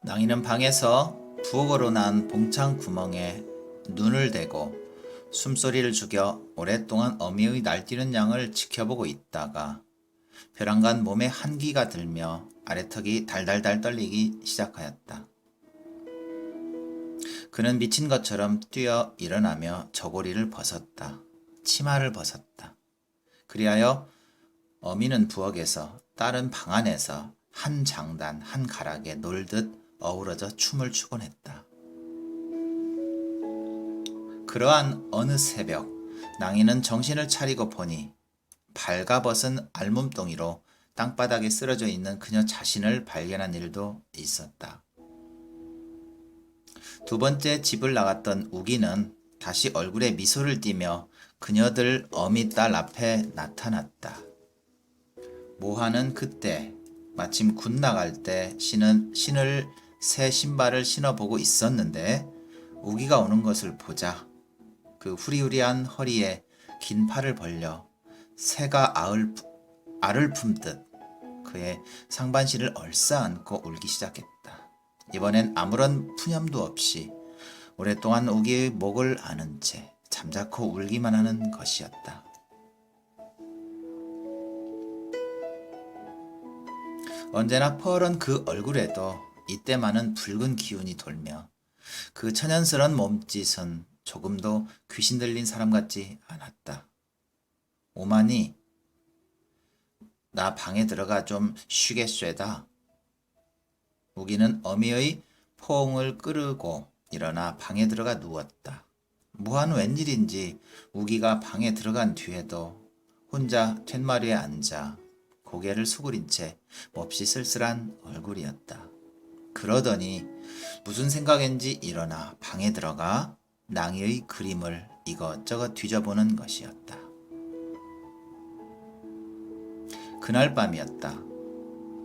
낭이는 방에서 부엌으로 난 봉창 구멍에 눈을 대고 숨소리를 죽여 오랫동안 어미의 날뛰는 양을 지켜보고 있다가 벼랑간 몸에 한기가 들며 아래턱이 달달달 떨리기 시작하였다. 그는 미친 것처럼 뛰어 일어나며 저고리를 벗었다. 치마를 벗었다. 그리하여 어미는 부엌에서, 딸은 방 안에서 한 장단 한 가락에 놀듯 어우러져 춤을 추곤 했다. 그러한 어느 새벽 낭이는 정신을 차리고 보니 발가벗은 알몸뚱이로 땅바닥에 쓰러져 있는 그녀 자신을 발견한 일도 있었다. 두 번째 집을 나갔던 우기는 다시 얼굴에 미소를 띠며 그녀들 어미 딸 앞에 나타났다. 모하는 그때 마침 군 나갈 때 신을 새 신발을 신어보고 있었는데 우기가 오는 것을 보자 그 후리후리한 허리에 긴 팔을 벌려 새가 알을 품듯 그의 상반신을 얼싸안고 울기 시작했다. 이번엔 아무런 푸념도 없이 오랫동안 우기의 목을 아는 채 잠자코 울기만 하는 것이었다. 언제나 펄은 그 얼굴에도 이때만은 붉은 기운이 돌며 그 천연스런 몸짓은 조금도 귀신 들린 사람 같지 않았다. 오마니, 나 방에 들어가 좀 쉬겠쇠다. 우기는 어미의 포옹을 끄르고 일어나 방에 들어가 누웠다. 무한 웬일인지 우기가 방에 들어간 뒤에도 혼자 툇마루에 앉아 고개를 수그린 채 몹시 쓸쓸한 얼굴이었다. 그러더니 무슨 생각인지 일어나 방에 들어가 낭이의 그림을 이것저것 뒤져보는 것이었다. 그날 밤이었다.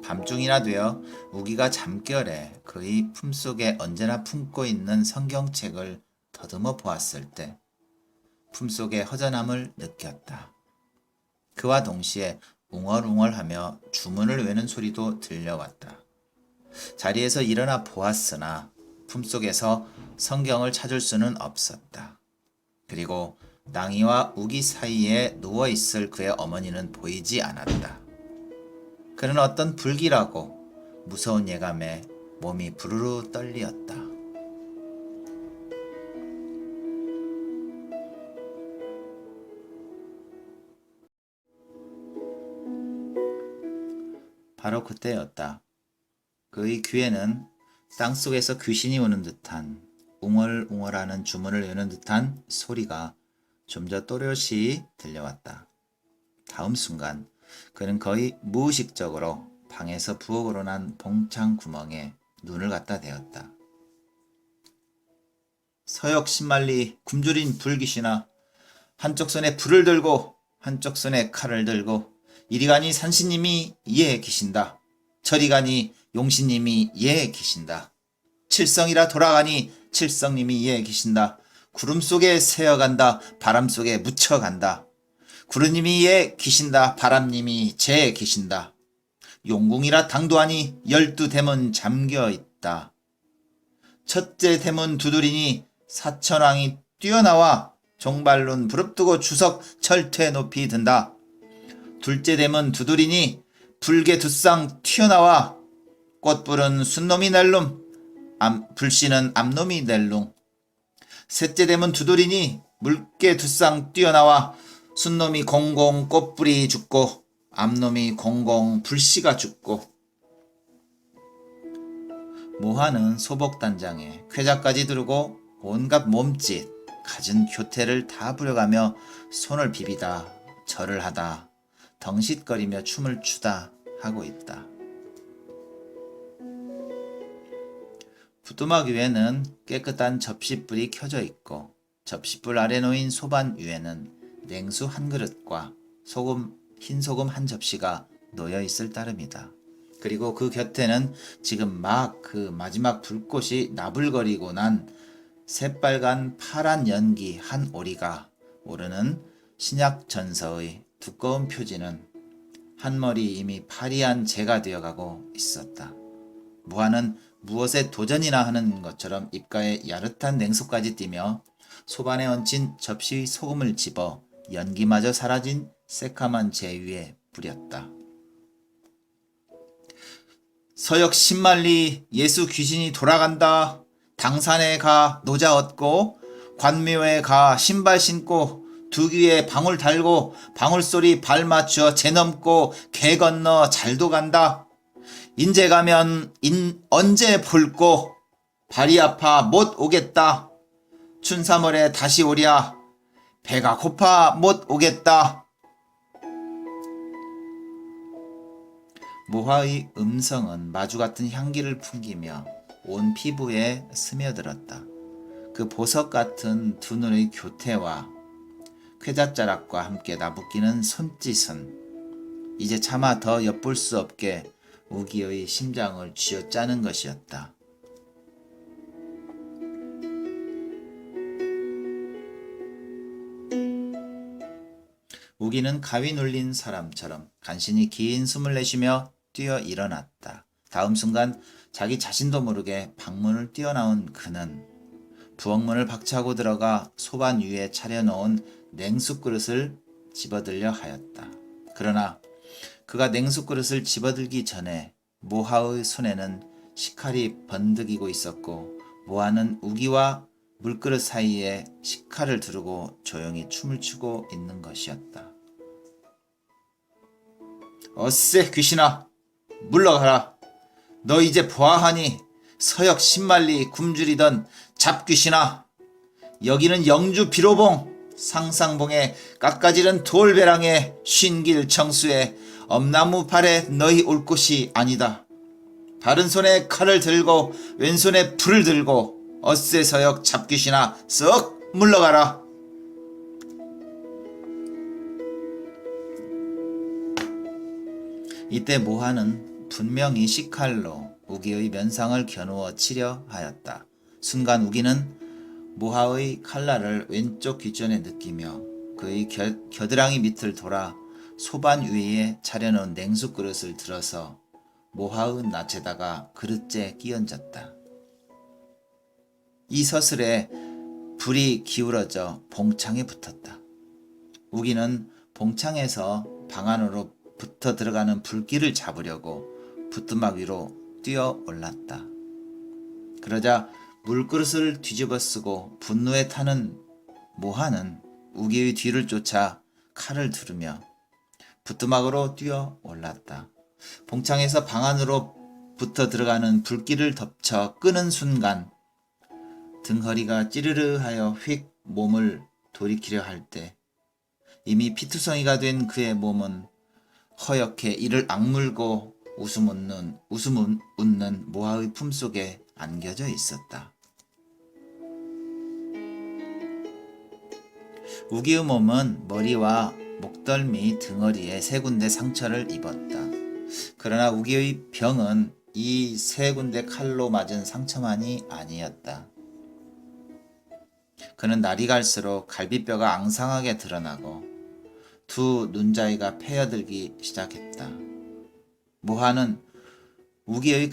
밤중이나 되어 우기가 잠결에 그의 품속에 언제나 품고 있는 성경책을 더듬어 보았을 때 품속의 허전함을 느꼈다. 그와 동시에 웅얼웅얼하며 주문을 외는 소리도 들려왔다. 자리에서 일어나 보았으나 품속에서 성경을 찾을 수는 없었다. 그리고 낭이와 우기 사이에 누워있을 그의 어머니는 보이지 않았다. 그는 어떤 불길하고 무서운 예감에 몸이 부르르 떨리었다. 바로 그때였다. 그의 귀에는 땅속에서 귀신이 오는 듯한 웅얼웅얼하는 주문을 외는 듯한 소리가 좀 더 또렷이 들려왔다. 다음 순간 그는 거의 무의식적으로 방에서 부엌으로 난 봉창 구멍에 눈을 갖다 대었다. 서역 신말리 굶주린 불귀신아, 한쪽 손에 불을 들고 한쪽 손에 칼을 들고 이리 가니 산신님이 이에 계신다. 저리 가니 용신님이 이에 계신다. 칠성이라 돌아가니 칠성님이 이에 계신다. 구름 속에 새어간다. 바람 속에 묻혀간다. 구름님이 이에 계신다. 바람님이 제에 계신다. 용궁이라 당도하니 12대문 잠겨있다. 첫째 대문 두드리니 사천왕이 뛰어나와 종발룬 부릅뜨고 주석 철퇴 높이 든다. 둘째 대문 두드리니 불개 두쌍 튀어나와 꽃불은 순놈이 낼름 불씨는 암놈이 낼룽. 셋째 대문 두드리니 물개 두쌍 뛰어나와 순놈이 공공 꽃불이 죽고 암놈이 공공 불씨가 죽고. 모하는 소복단장에 쾌자까지 두르고 온갖 몸짓 갖은 교태를 다 부려가며 손을 비비다 절을 하다 덩싯거리며 춤을 추다 하고 있다. 부뚜막 위에는 깨끗한 접시불이 켜져 있고 접시불 아래 놓인 소반 위에는 냉수 한 그릇과 흰 소금 한 접시가 놓여 있을 따름이다. 그리고 그 곁에는 지금 막 그 마지막 불꽃이 나불거리고 난 새빨간 파란 연기 한 오리가 오르는 신약 전서의 두꺼운 표지는 한 머리 이미 파리한 재가 되어가고 있었다. 모하는 무엇에 도전이나 하는 것처럼 입가에 야릇한 냉수까지 띠며 소반에 얹힌 접시 소금을 집어 연기마저 사라진 새카만 재 위에 뿌렸다. 서역 10만리 예수 귀신이 돌아간다. 당산에 가 노자 얻고 관묘에 가 신발 신고 두 귀에 방울 달고 방울소리 발 맞추어 재 넘고 개 건너 잘도 간다. 인제 가면 언제 볼꼬 발이 아파 못 오겠다. 춘삼월에 다시 오랴 배가 고파 못 오겠다. 모하의 음성은 마주 같은 향기를 풍기며 온 피부에 스며들었다. 그 보석 같은 두 눈의 교태와 쾌잣자락과 함께 나부끼는 손짓은 이제 차마 더 엿볼 수 없게 우기의 심장을 쥐어짜는 것이었다. 우기는 가위 눌린 사람처럼 간신히 긴 숨을 내쉬며 뛰어 일어났다. 다음 순간 자기 자신도 모르게 방문을 뛰어나온 그는 부엌문을 박차고 들어가 소반 위에 차려놓은 냉숙그릇을 집어들려 하였다. 그러나 그가 냉숙그릇을 집어들기 전에 모하의 손에는 식칼이 번득이고 있었고 모하는 우기와 물그릇 사이에 식칼을 두르고 조용히 춤을 추고 있는 것이었다. 어쎄 귀신아 물러가라. 너 이제 보아하니 서역 10만리 굶주리던 잡귀신아. 여기는 영주 비로봉 상상봉에 깎아지른 돌배랑에 쉰길 청수에 엄나무 팔에 너희 올 곳이 아니다. 바른 손에 칼을 들고 왼손에 불을 들고 어쎄 서역 잡귀신아 썩 물러가라. 이때 모하는 분명히 식칼로 우기의 면상을 겨누어 치려 하였다. 순간 우기는 모하의 칼날을 왼쪽 귓전에 느끼며 그의 겨드랑이 밑을 돌아 소반 위에 차려놓은 냉수그릇을 들어서 모하의 낯에다가 그릇째 끼얹었다. 이 서슬에 불이 기울어져 봉창에 붙었다. 우기는 봉창에서 방 안으로 붙어 들어가는 불길을 잡으려고 부뚜막 위로 뛰어 올랐다. 그러자 물그릇을 뒤집어 쓰고 분노에 타는 모하는 우기의 뒤를 쫓아 칼을 두르며 부뚜막으로 뛰어 올랐다. 봉창에서 방 안으로 붙어 들어가는 불길을 덮쳐 끄는 순간 등허리가 찌르르 하여 휙 몸을 돌이키려 할 때 이미 피투성이가 된 그의 몸은 허옇게 이를 악물고 웃음 웃는 모하의 품속에 안겨져 있었다. 우기의 몸은 머리와 목덜미 등허리에 3군데 상처를 입었다. 그러나 우기의 병은 이 3군데 칼로 맞은 상처만이 아니었다. 그는 날이 갈수록 갈비뼈가 앙상하게 드러나고 두 눈자위가 패여들기 시작했다. 모하는 우기의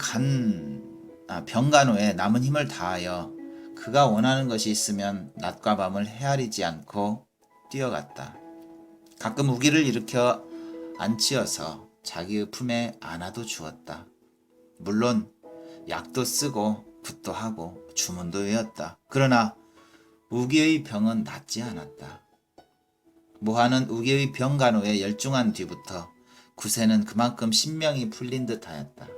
병간호에 남은 힘을 다하여 그가 원하는 것이 있으면 낮과 밤을 헤아리지 않고 뛰어갔다. 가끔 우기를 일으켜 앉히어서 자기의 품에 안아도 주었다. 물론 약도 쓰고 굿도 하고 주문도 외웠다. 그러나 우기의 병은 낫지 않았다. 모하는 우기의 병간호에 열중한 뒤부터 굿에는 그만큼 신명이 풀린 듯 하였다.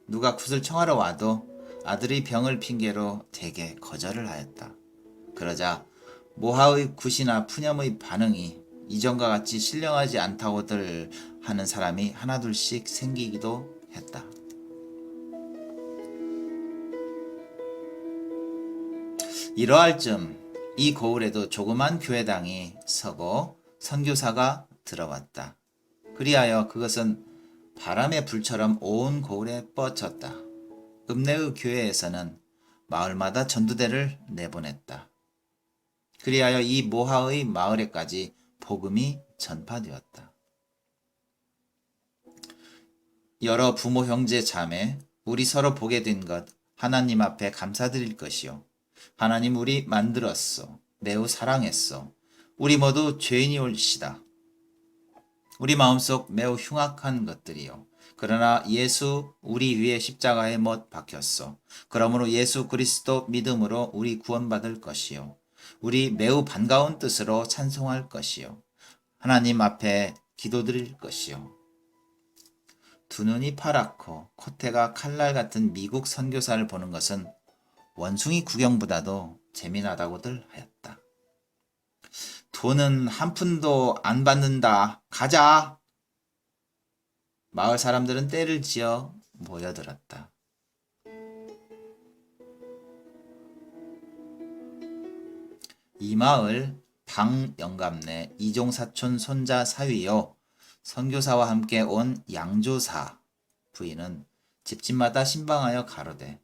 누가 굿을 청하러 와도 아들의 병을 핑계로 대개 거절을 하였다. 그러자 모하의 굿이나 푸념의 반응이 이전과 같이 신령하지 않다고들 하는 사람이 하나둘씩 생기기도 했다. 이러할 즈음 이 고을에도 조그만 교회당이 서고 선교사가 들어왔다. 그리하여 그것은 바람의 불처럼 온 고을에 뻗쳤다. 읍내의 교회에서는 마을마다 전도대를 내보냈다. 그리하여 이 모하의 마을에까지 복음이 전파되었다. 여러 부모 형제 자매, 우리 서로 보게 된 것 하나님 앞에 감사드릴 것이요. 하나님 우리 만들었소. 매우 사랑했소. 우리 모두 죄인이올시다. 우리 마음속 매우 흉악한 것들이요. 그러나 예수 우리 위에 십자가에 못 박혔소. 그러므로 예수 그리스도 믿음으로 우리 구원받을 것이요. 우리 매우 반가운 뜻으로 찬송할 것이요. 하나님 앞에 기도드릴 것이요. 두 눈이 파랗고 콧대가 칼날 같은 미국 선교사를 보는 것은 원숭이 구경보다도 재미나다고들 하였다. 돈은 한 푼도 안 받는다. 가자. 마을 사람들은 떼를 지어 모여들었다. 이 마을 방영감네 이종사촌 손자 사위요. 선교사와 함께 온 양조사 부인은 집집마다 신방하여 가로되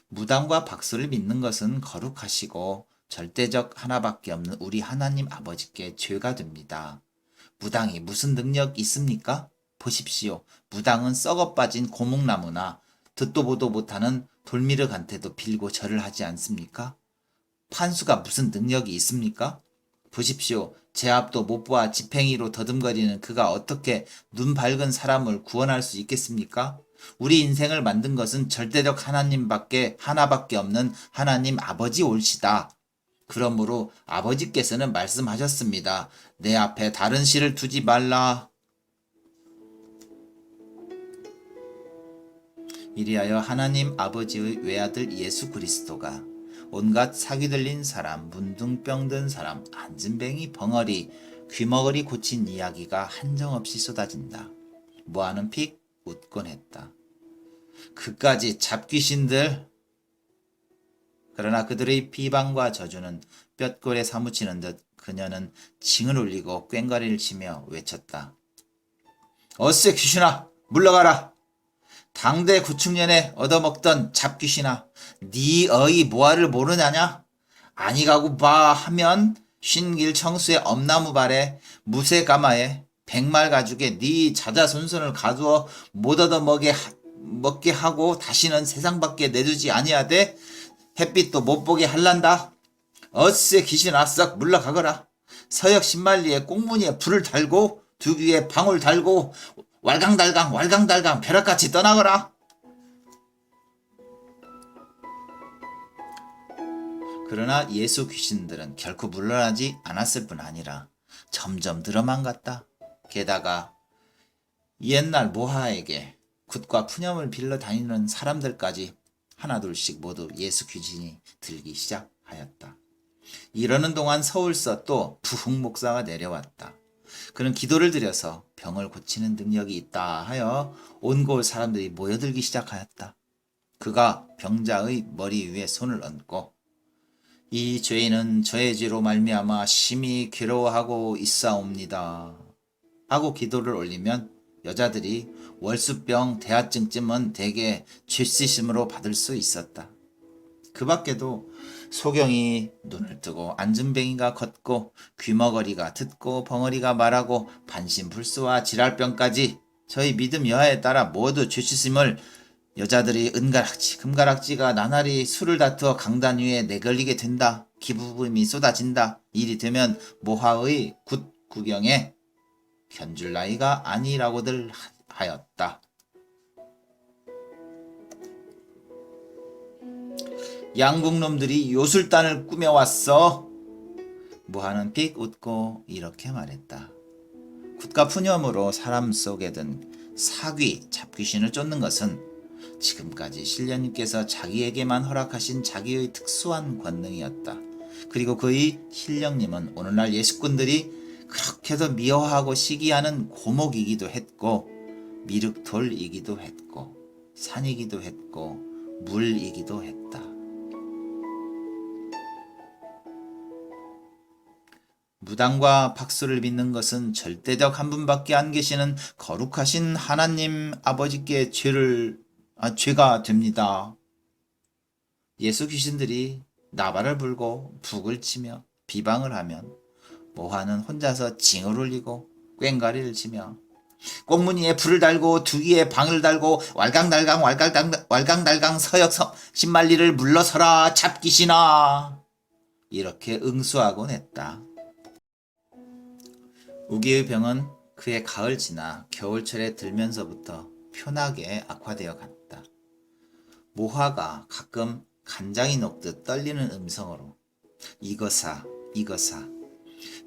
무당과 박수를 믿는 것은 거룩하시고 절대적 하나밖에 없는 우리 하나님 아버지께 죄가 됩니다. 무당이 무슨 능력 있습니까? 보십시오. 무당은 썩어 빠진 고목나무나 듣도 보도 못하는 돌미르한테도 빌고 절을 하지 않습니까? 판수가 무슨 능력이 있습니까? 보십시오. 제 앞도 못 보아 지팽이로 더듬거리는 그가 어떻게 눈 밝은 사람을 구원할 수 있겠습니까? 우리 인생을 만든 것은 절대적 하나밖에 없는 하나님 아버지 올시다. 그러므로 아버지께서는 말씀하셨습니다. 내 앞에 다른 신을 두지 말라. 이리하여 하나님 아버지의 외아들 예수 그리스도가 온갖 사기 들린 사람, 문둥병 든 사람, 안진뱅이 벙어리, 귀머거리 고친 이야기가 한정없이 쏟아진다. 모아는 픽 웃곤 했다. 그까지 잡귀신들. 그러나 그들의 비방과 저주는 뼛골에 사무치는 듯 그녀는 징을 울리고 꽹과리를 치며 외쳤다. 어쎄 귀신아 물러가라. 당대 구축년에 얻어먹던 잡귀신아 네 어이 모아를 모르냐냐? 아니 가고 봐 하면 쉰길 청수의 엄나무발에 무쇠가마에 백말 가죽에 네 자자손손을 가두어 못 얻어먹게 하고 다시는 세상 밖에 내두지 아니하되 햇빛도 못 보게 할란다. 어쎄 귀신아 썩 물러가거라. 서역 신만리에 꽁무니에 불을 달고 두 귀에 방울 달고 왈강달강 벼락같이 떠나거라. 그러나 예수 귀신들은 결코 물러나지 않았을 뿐 아니라 점점 늘어만 갔다. 게다가 옛날 모하에게 굿과 푸념을 빌려 다니는 사람들까지 하나둘씩 모두 예수 귀신이 들기 시작하였다. 이러는 동안 서울서 또 부흥 목사가 내려왔다. 그는 기도를 드려서 병을 고치는 능력이 있다 하여 온골 사람들이 모여들기 시작하였다. 그가 병자의 머리 위에 손을 얹고 이 죄인은 저의 죄로 말미암아 심히 괴로워하고 있사옵니다 하고 기도를 올리면 여자들이 월수병, 대하증쯤은 대개 죄씻음으로 받을 수 있었다. 그 밖에도 소경이 눈을 뜨고 안진뱅이가 걷고 귀머거리가 듣고 벙어리가 말하고 반신불수와 지랄병까지 저희 믿음 여하에 따라 모두 죄씻음을 여자들이 은가락지 금가락지가 나날이 술을 다투어 강단 위에 내걸리게 된다. 기부금이 쏟아진다. 일이 되면 모하의 굿 구경에 견줄 나이가 아니라고들 하였다. 양국놈들이 요술단을 꾸며왔어. 모하는 픽 웃고 이렇게 말했다. 굿과 푸념으로 사람 속에 든 사귀, 잡귀신을 쫓는 것은 지금까지 신령님께서 자기에게만 허락하신 자기의 특수한 권능이었다. 그리고 그의 신령님은 오늘날 예수꾼들이 그렇게도 미워하고 시기하는 고목이기도 했고 미륵돌이기도 했고 산이기도 했고 물이기도 했다. 무당과 박수를 믿는 것은 절대적 한 분밖에 안 계시는 거룩하신 하나님 아버지께 죄가 됩니다. 예수 귀신들이 나발을 불고 북을 치며 비방을 하면 모하는 혼자서 징을 울리고 꽹과리를 치며 꽁무니에 불을 달고 두기에 방을 달고 왈강달강 서역 신말리를 물러서라 잡기시나. 이렇게 응수하곤 했다. 우기의 병은 그의 가을 지나 겨울철에 들면서부터 편하게 악화되어 갔다. 모화가 가끔 간장이 녹듯 떨리는 음성으로 이거사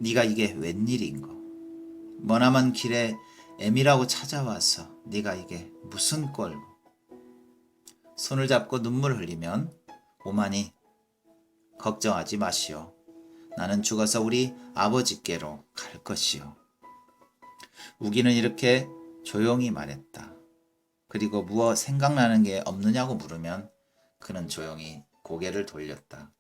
네가 이게 웬일인고. 머나먼 길에 애미라고 찾아와서 네가 이게 무슨 꼴고. 손을 잡고 눈물 흘리면 오마니 걱정하지 마시오. 나는 죽어서 우리 아버지께로 갈 것이오. 우기는 이렇게 조용히 말했다. 그리고 무엇 생각나는 게 없느냐고 물으면 그는 조용히 고개를 돌렸다.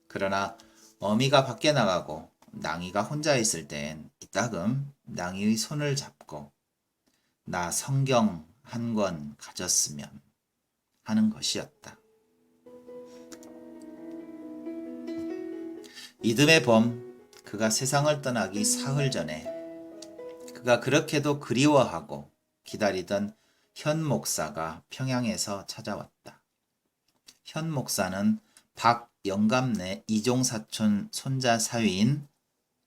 그러나 어미가 밖에 나가고 낭이가 혼자 있을 땐 이따금 낭이의 손을 잡고 나 성경 한 권 가졌으면 하는 것이었다. 이듬해 봄 그가 세상을 떠나기 사흘 전에 그가 그렇게도 그리워하고 기다리던 현 목사가 평양에서 찾아왔다. 현 목사는 박영감네 이종사촌 손자 사위인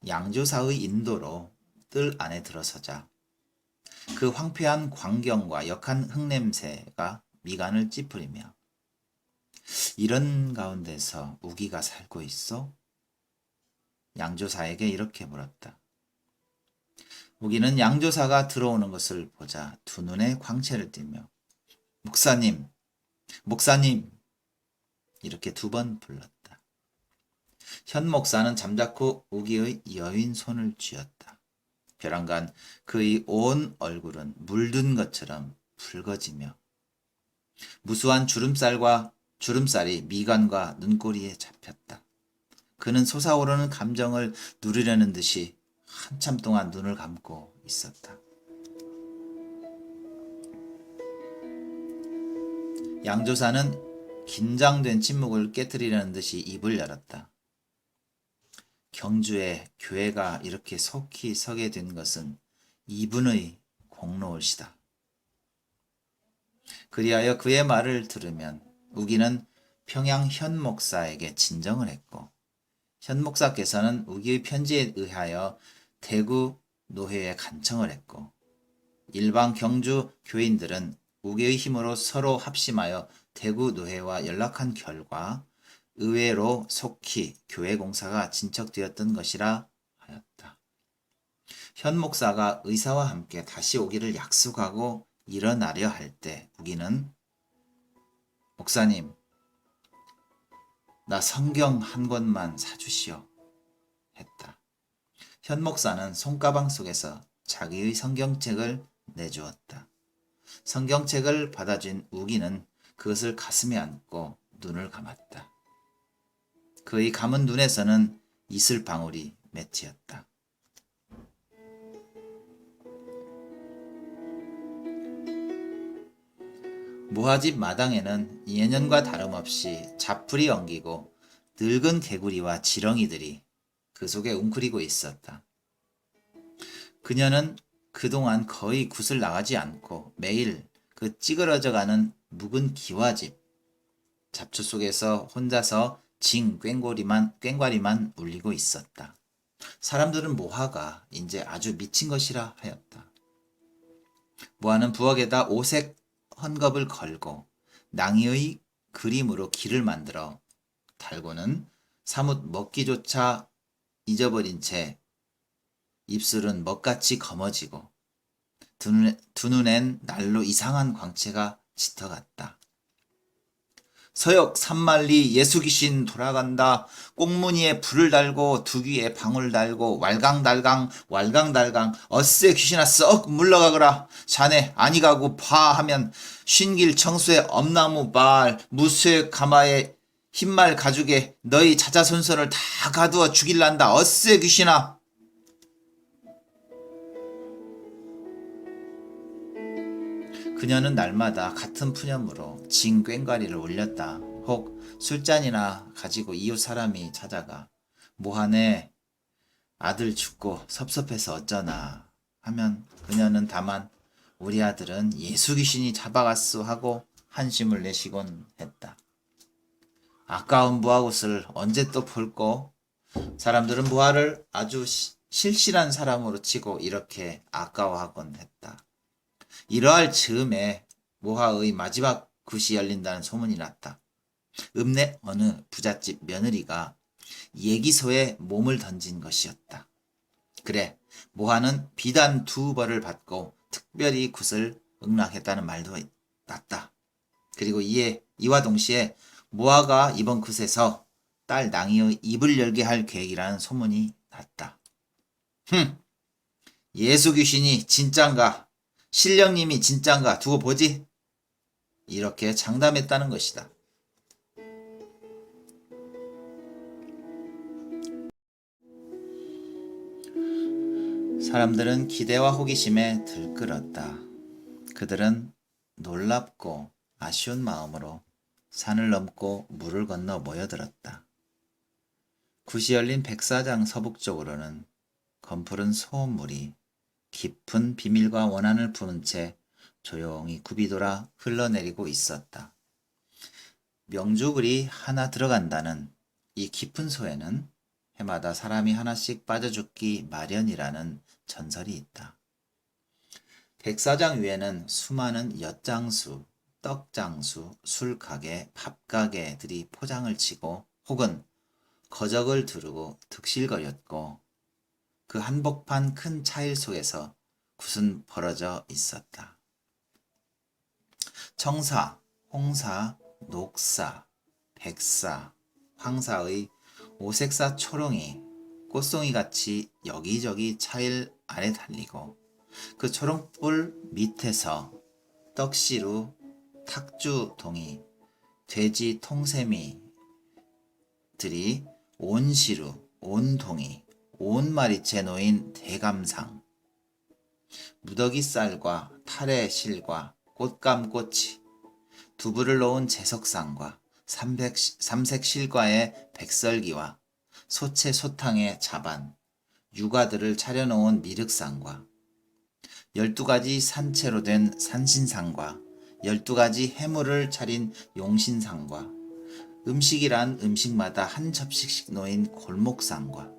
양조사의 인도로 뜰 안에 들어서자 그 황폐한 광경과 역한 흙냄새가 미간을 찌푸리며 이런 가운데서 우기가 살고 있어? 양조사에게 이렇게 물었다. 우기는 양조사가 들어오는 것을 보자 두 눈에 광채를 띠며 목사님, 목사님 이렇게 두 번 불렀다. 현 목사는 잠자코 우기의 여인 손을 쥐었다. 벼랑간 그의 온 얼굴은 물든 것처럼 붉어지며 무수한 주름살이 미간과 눈꼬리에 잡혔다. 그는 솟아오르는 감정을 누리려는 듯이 한참 동안 눈을 감고 있었다. 양조사는 긴장된 침묵을 깨뜨리려는 듯이 입을 열었다. 경주에 교회가 이렇게 속히 서게 된 것은 이분의 공로올시다. 그리하여 그의 말을 들으면 우기는 평양 현 목사에게 진정을 했고 현 목사께서는 우기의 편지에 의하여 대구 노회에 간청을 했고 일반 경주 교인들은 우기의 힘으로 서로 합심하여 대구 노회와 연락한 결과 의외로 속히 교회 공사가 진척되었던 것이라 하였다. 현 목사가 의사와 함께 다시 오기를 약속하고 일어나려 할 때 우기는 목사님, 나 성경 한 권만 사주시오 했다. 현 목사는 손가방 속에서 자기의 성경책을 내주었다. 성경책을 받아준 우기는 그것을 가슴에 안고 눈을 감았다. 그의 감은 눈에서는 이슬방울이 맺히었다. 모화집 마당에는 예년과 다름없이 잡풀이 엉기고 늙은 개구리와 지렁이들이 그 속에 웅크리고 있었다. 그녀는 그동안 거의 굿을 나가지 않고 매일 그 찌그러져가는 묵은 기와집 잡초 속에서 혼자서 꽹과리만 울리고 있었다. 사람들은 모화가 이제 아주 미친 것이라 하였다. 모화는 부엌에다 오색 헌겁을 걸고 낭이의 그림으로 길을 만들어 달고는 사뭇 먹기조차 잊어버린 채 입술은 먹같이 검어지고 두 눈엔 날로 이상한 광채가 짙어갔다. 서역 산만리 예수귀신 돌아간다. 꽁무니에 불을 달고 두귀에 방울 달고 왈강달강 어쎄 귀신아 썩 물러가거라. 자네 아니 가고 봐 하면 쉰길 청수에 엄나무 발 무쇠 가마에 흰말 가죽에 너희 자자손손을 다 가두어 죽일란다. 어쎄 귀신아. 그녀는 날마다 같은 푸념으로 징꽹과리를 올렸다. 혹 술잔이나 가지고 이웃 사람이 찾아가 모하네 아들 죽고 섭섭해서 어쩌나 하면 그녀는 다만 우리 아들은 예수 귀신이 잡아갔소 하고 한심을 내시곤 했다. 아까운 무화꽃을 언제 또 볼꼬? 사람들은 무화를 아주 실실한 사람으로 치고 이렇게 아까워하곤 했다. 이러할 즈음에 무화의 마지막 굿이 열린다는 소문이 났다. 읍내 어느 부잣집 며느리가 예기소에 몸을 던진 것이었다. 그래, 모하는 비단 2벌을 받고 특별히 굿을 응락했다는 말도 났다. 그리고 이와 동시에 모하가 이번 굿에서 딸 낭이의 입을 열게 할 계획이라는 소문이 났다. 예수 귀신이 진짠가? 신령님이 진짠가? 두고 보지? 이렇게 장담했다는 것이다. 사람들은 기대와 호기심에 들끓었다. 그들은 놀랍고 아쉬운 마음으로 산을 넘고 물을 건너 모여들었다. 굿이 열린 백사장 서북쪽으로는 검푸른 소음물이 깊은 비밀과 원한을 부은 채 조용히 굽이 돌아 흘러내리고 있었다. 명주글이 하나 들어간다는 이 깊은 소에는 해마다 사람이 하나씩 빠져 죽기 마련이라는 전설이 있다. 백사장 위에는 수많은 엿장수, 떡장수, 술가게, 밥가게들이 포장을 치고 혹은 거적을 두르고 득실거렸고 그 한복판 큰 차일 속에서 굿은 벌어져 있었다. 청사, 홍사, 녹사, 백사, 황사의 오색사 초롱이 꽃송이같이 여기저기 차일 아래 달리고 그 초롱불 밑에서 떡시루, 탁주동이, 돼지 통세미들이 온시루, 온동이, 온마리째 놓인 대감상, 무더기쌀과 타래실과 꽃감꽃이, 두부를 놓은 제석상과 삼색실과의 백설기와 소채 소탕의 자반, 육아들을 차려놓은 미륵상과 12가지 산채로 된 산신상과 12가지 해물을 차린 용신상과 음식이란 음식마다 한 접시씩 놓인 골목상과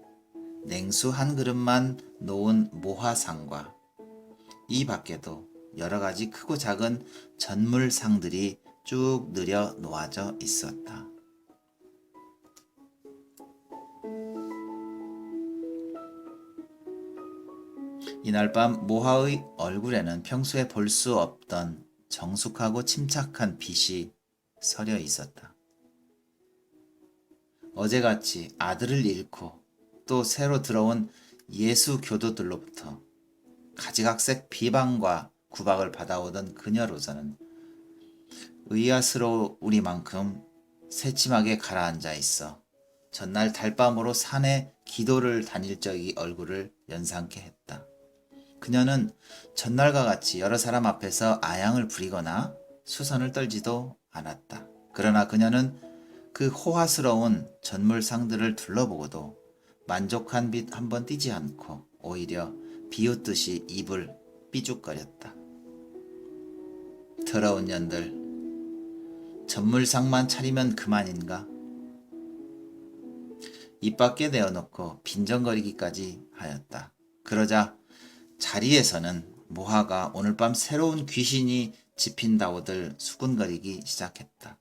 냉수 한 그릇만 놓은 모화상과 이 밖에도 여러가지 크고 작은 전물상들이 쭉 늘여 놓아져 있었다. 이날 밤 모하의 얼굴에는 평소에 볼 수 없던 정숙하고 침착한 빛이 서려 있었다. 어제같이 아들을 잃고 또 새로 들어온 예수 교도들로부터 가지각색 비방과 구박을 받아오던 그녀로서는 의아스러우리만큼 새침하게 가라앉아 있어 전날 달밤으로 산에 기도를 다닐 적이 얼굴을 연상케 했다. 그녀는 전날과 같이 여러 사람 앞에서 아양을 부리거나 수선을 떨지도 않았다. 그러나 그녀는 그 호화스러운 전물상들을 둘러보고도 만족한 빛 한번 띠지 않고 오히려 비웃듯이 입을 삐죽거렸다. 더러운 년들, 전물상만 차리면 그만인가? 입 밖에 내어놓고 빈정거리기까지 하였다. 그러자 자리에서는 모하가 오늘 밤 새로운 귀신이 집힌다고들 수군거리기 시작했다.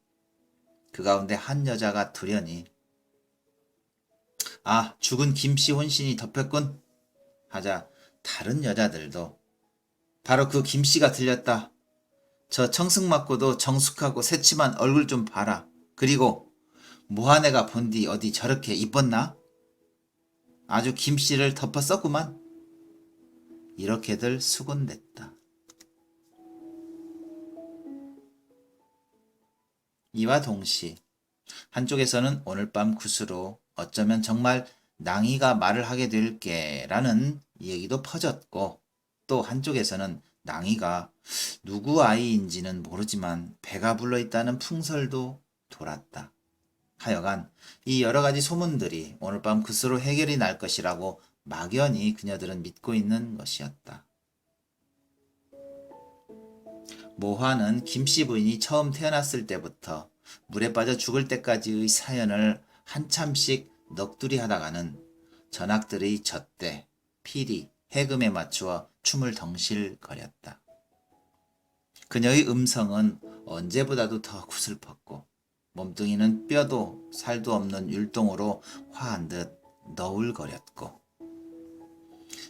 그 가운데 한 여자가 돌연히 아, 죽은 김씨 혼신이 덮였군 하자 다른 여자들도 바로 그 김씨가 들렸다. 저 청승맞고도 정숙하고 새침한 얼굴 좀 봐라. 그리고 모하네가 본디 어디 저렇게 이뻤나? 아주 김씨를 덮었었구만. 이렇게들 수군댔다. 이와 동시 한쪽에서는 오늘 밤 굿으로 어쩌면 정말 낭이가 말을 하게 될게라는 얘기도 퍼졌고 또 한쪽에서는 낭이가 누구 아이인지는 모르지만 배가 불러있다는 풍설도 돌았다. 하여간 이 여러가지 소문들이 오늘 밤 굿으로 해결이 날 것이라고 막연히 그녀들은 믿고 있는 것이었다. 모화는 김씨 부인이 처음 태어났을 때부터 물에 빠져 죽을 때까지의 사연을 한참씩 넋두리 하다가는 전학들의 젖대, 피리, 해금에 맞추어 춤을 덩실거렸다. 그녀의 음성은 언제보다도 더 구슬펐고 몸뚱이는 뼈도 살도 없는 율동으로 화한 듯 너울거렸고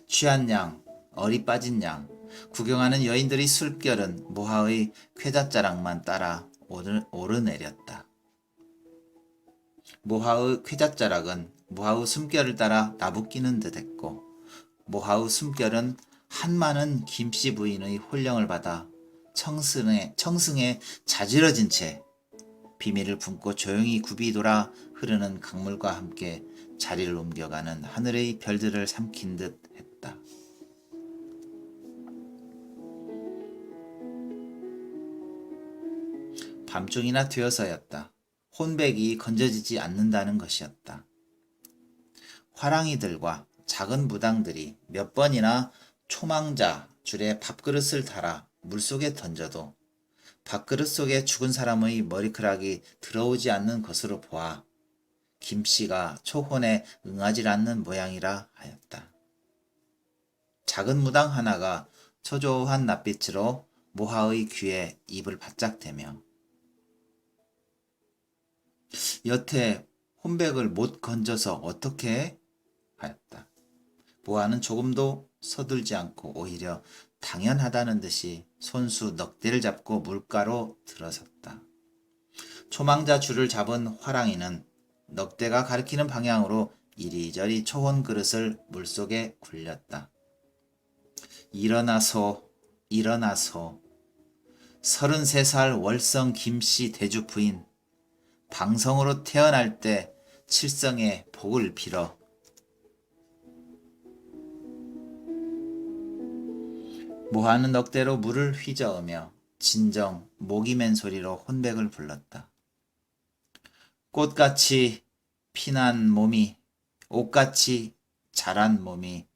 취한 양, 어리 빠진 양, 구경하는 여인들의 술결은 모하의 쾌잣자락만 따라 오르내렸다. 모하의 쾌잣자락은 모하의 숨결을 따라 나부끼는 듯했고 모하의 숨결은 한많은 김씨 부인의 혼령을 받아 청승에 자지러진 채 비밀을 품고 조용히 굽이 돌아 흐르는 강물과 함께 자리를 옮겨가는 하늘의 별들을 삼킨 듯 했다. 밤중이나 되어서였다. 혼백이 건져지지 않는다는 것이었다. 화랑이들과 작은 무당들이 몇 번이나 초망자 줄에 밥그릇을 달아 물속에 던져도 밥그릇 속에 죽은 사람의 머리카락이 들어오지 않는 것으로 보아 김씨가 초혼에 응하지 않는 모양이라 하였다. 작은 무당 하나가 초조한 낯빛으로 모하의 귀에 입을 바짝 대며 여태 혼백을 못 건져서 어떻게 해? 하였다. 모하는 조금도 서둘지 않고 오히려 당연하다는 듯이 손수 넉대를 잡고 물가로 들어섰다. 초망자 줄을 잡은 화랑이는 넉대가 가리키는 방향으로 이리저리 초혼 그릇을 물속에 굴렸다. 일어나소, 일어나소. 33살 월성 김씨 대주 부인. 방성으로 태어날 때 칠성의 복을 빌어. 모하는 넉대로 물을 휘저으며 진정 목이 맨 소리로 혼백을 불렀다. 꽃같이 피난 몸이 옷같이 자란 몸이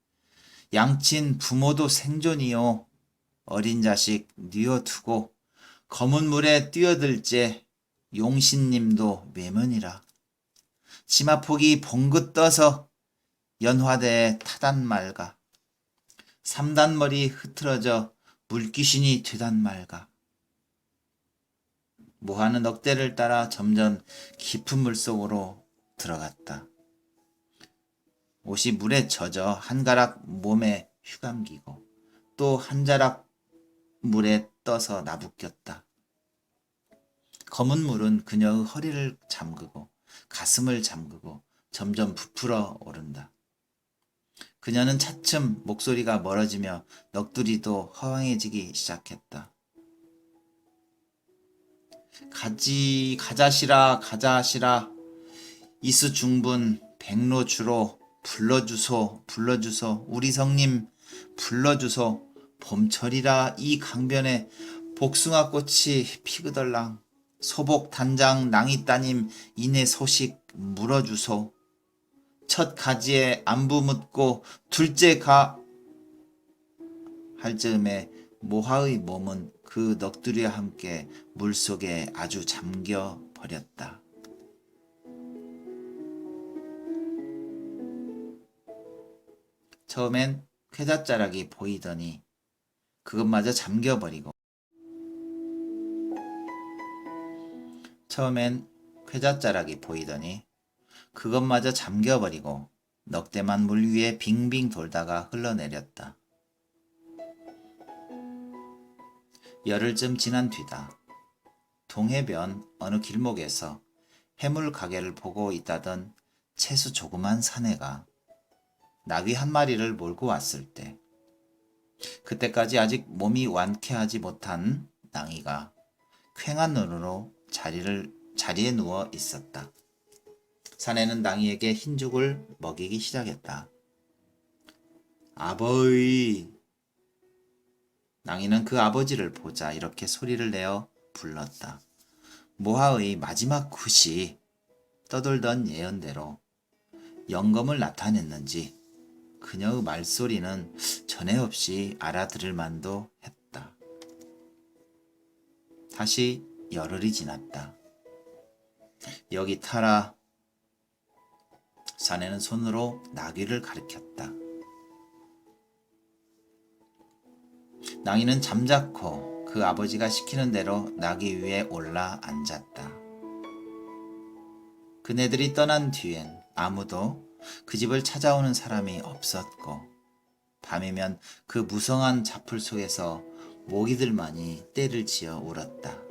양친 부모도 생존이요 어린 자식 뉘어두고 검은 물에 뛰어들째 용신님도 외면이라 치마폭이 봉긋 떠서 연화대에 타단 말가 삼단머리 흐트러져 물귀신이 되단 말가 모하는 넉대를 따라 점점 깊은 물속으로 들어갔다. 옷이 물에 젖어 한 가락 몸에 휘감기고 또 한 자락 물에 떠서 나부꼈다. 검은 물은 그녀의 허리를 잠그고 가슴을 잠그고 점점 부풀어 오른다. 그녀는 차츰 목소리가 멀어지며 넋두리도 허황해지기 시작했다. 가자시라 가자시라 이수 중분 백로주로 불러주소 불러주소 우리 성님 불러주소 봄철이라 이 강변에 복숭아꽃이 피그덜랑 소복 단장 낭이 따님 이내 소식 물어주소 첫 가지에 안부 묻고 둘째 가 할 즈음에 모하의 몸은 그 넋두리와 함께 물속에 아주 잠겨 버렸다. 처음엔 쾌잣자락이 보이더니 그것마저 잠겨버리고 넉대만 물 위에 빙빙 돌다가 흘러내렸다. 열흘쯤 지난 뒤다. 동해변 어느 길목에서 해물 가게를 보고 있다던 채수 조그만 사내가 나귀 한 마리를 몰고 왔을 때 그때까지 아직 몸이 완쾌하지 못한 낭이가 퀭한 눈으로 자리에 누워 있었다. 사내는 낭이에게 흰죽을 먹이기 시작했다. 아버이. 낭이는 그 아버지를 보자 이렇게 소리를 내어 불렀다. 모하의 마지막 굿이 떠돌던 예언대로 영검을 나타냈는지 그녀의 말소리는 전에 없이 알아들을 만도 했다. 다시 열흘이 지났다. 여기 타라. 사내는 손으로 나귀를 가리켰다. 낭이는 잠자코 그 아버지가 시키는 대로 나귀 위에 올라 앉았다. 그네들이 떠난 뒤엔 아무도 그 집을 찾아오는 사람이 없었고 밤이면 그 무성한 자풀 속에서 모기들만이 떼를 지어 울었다.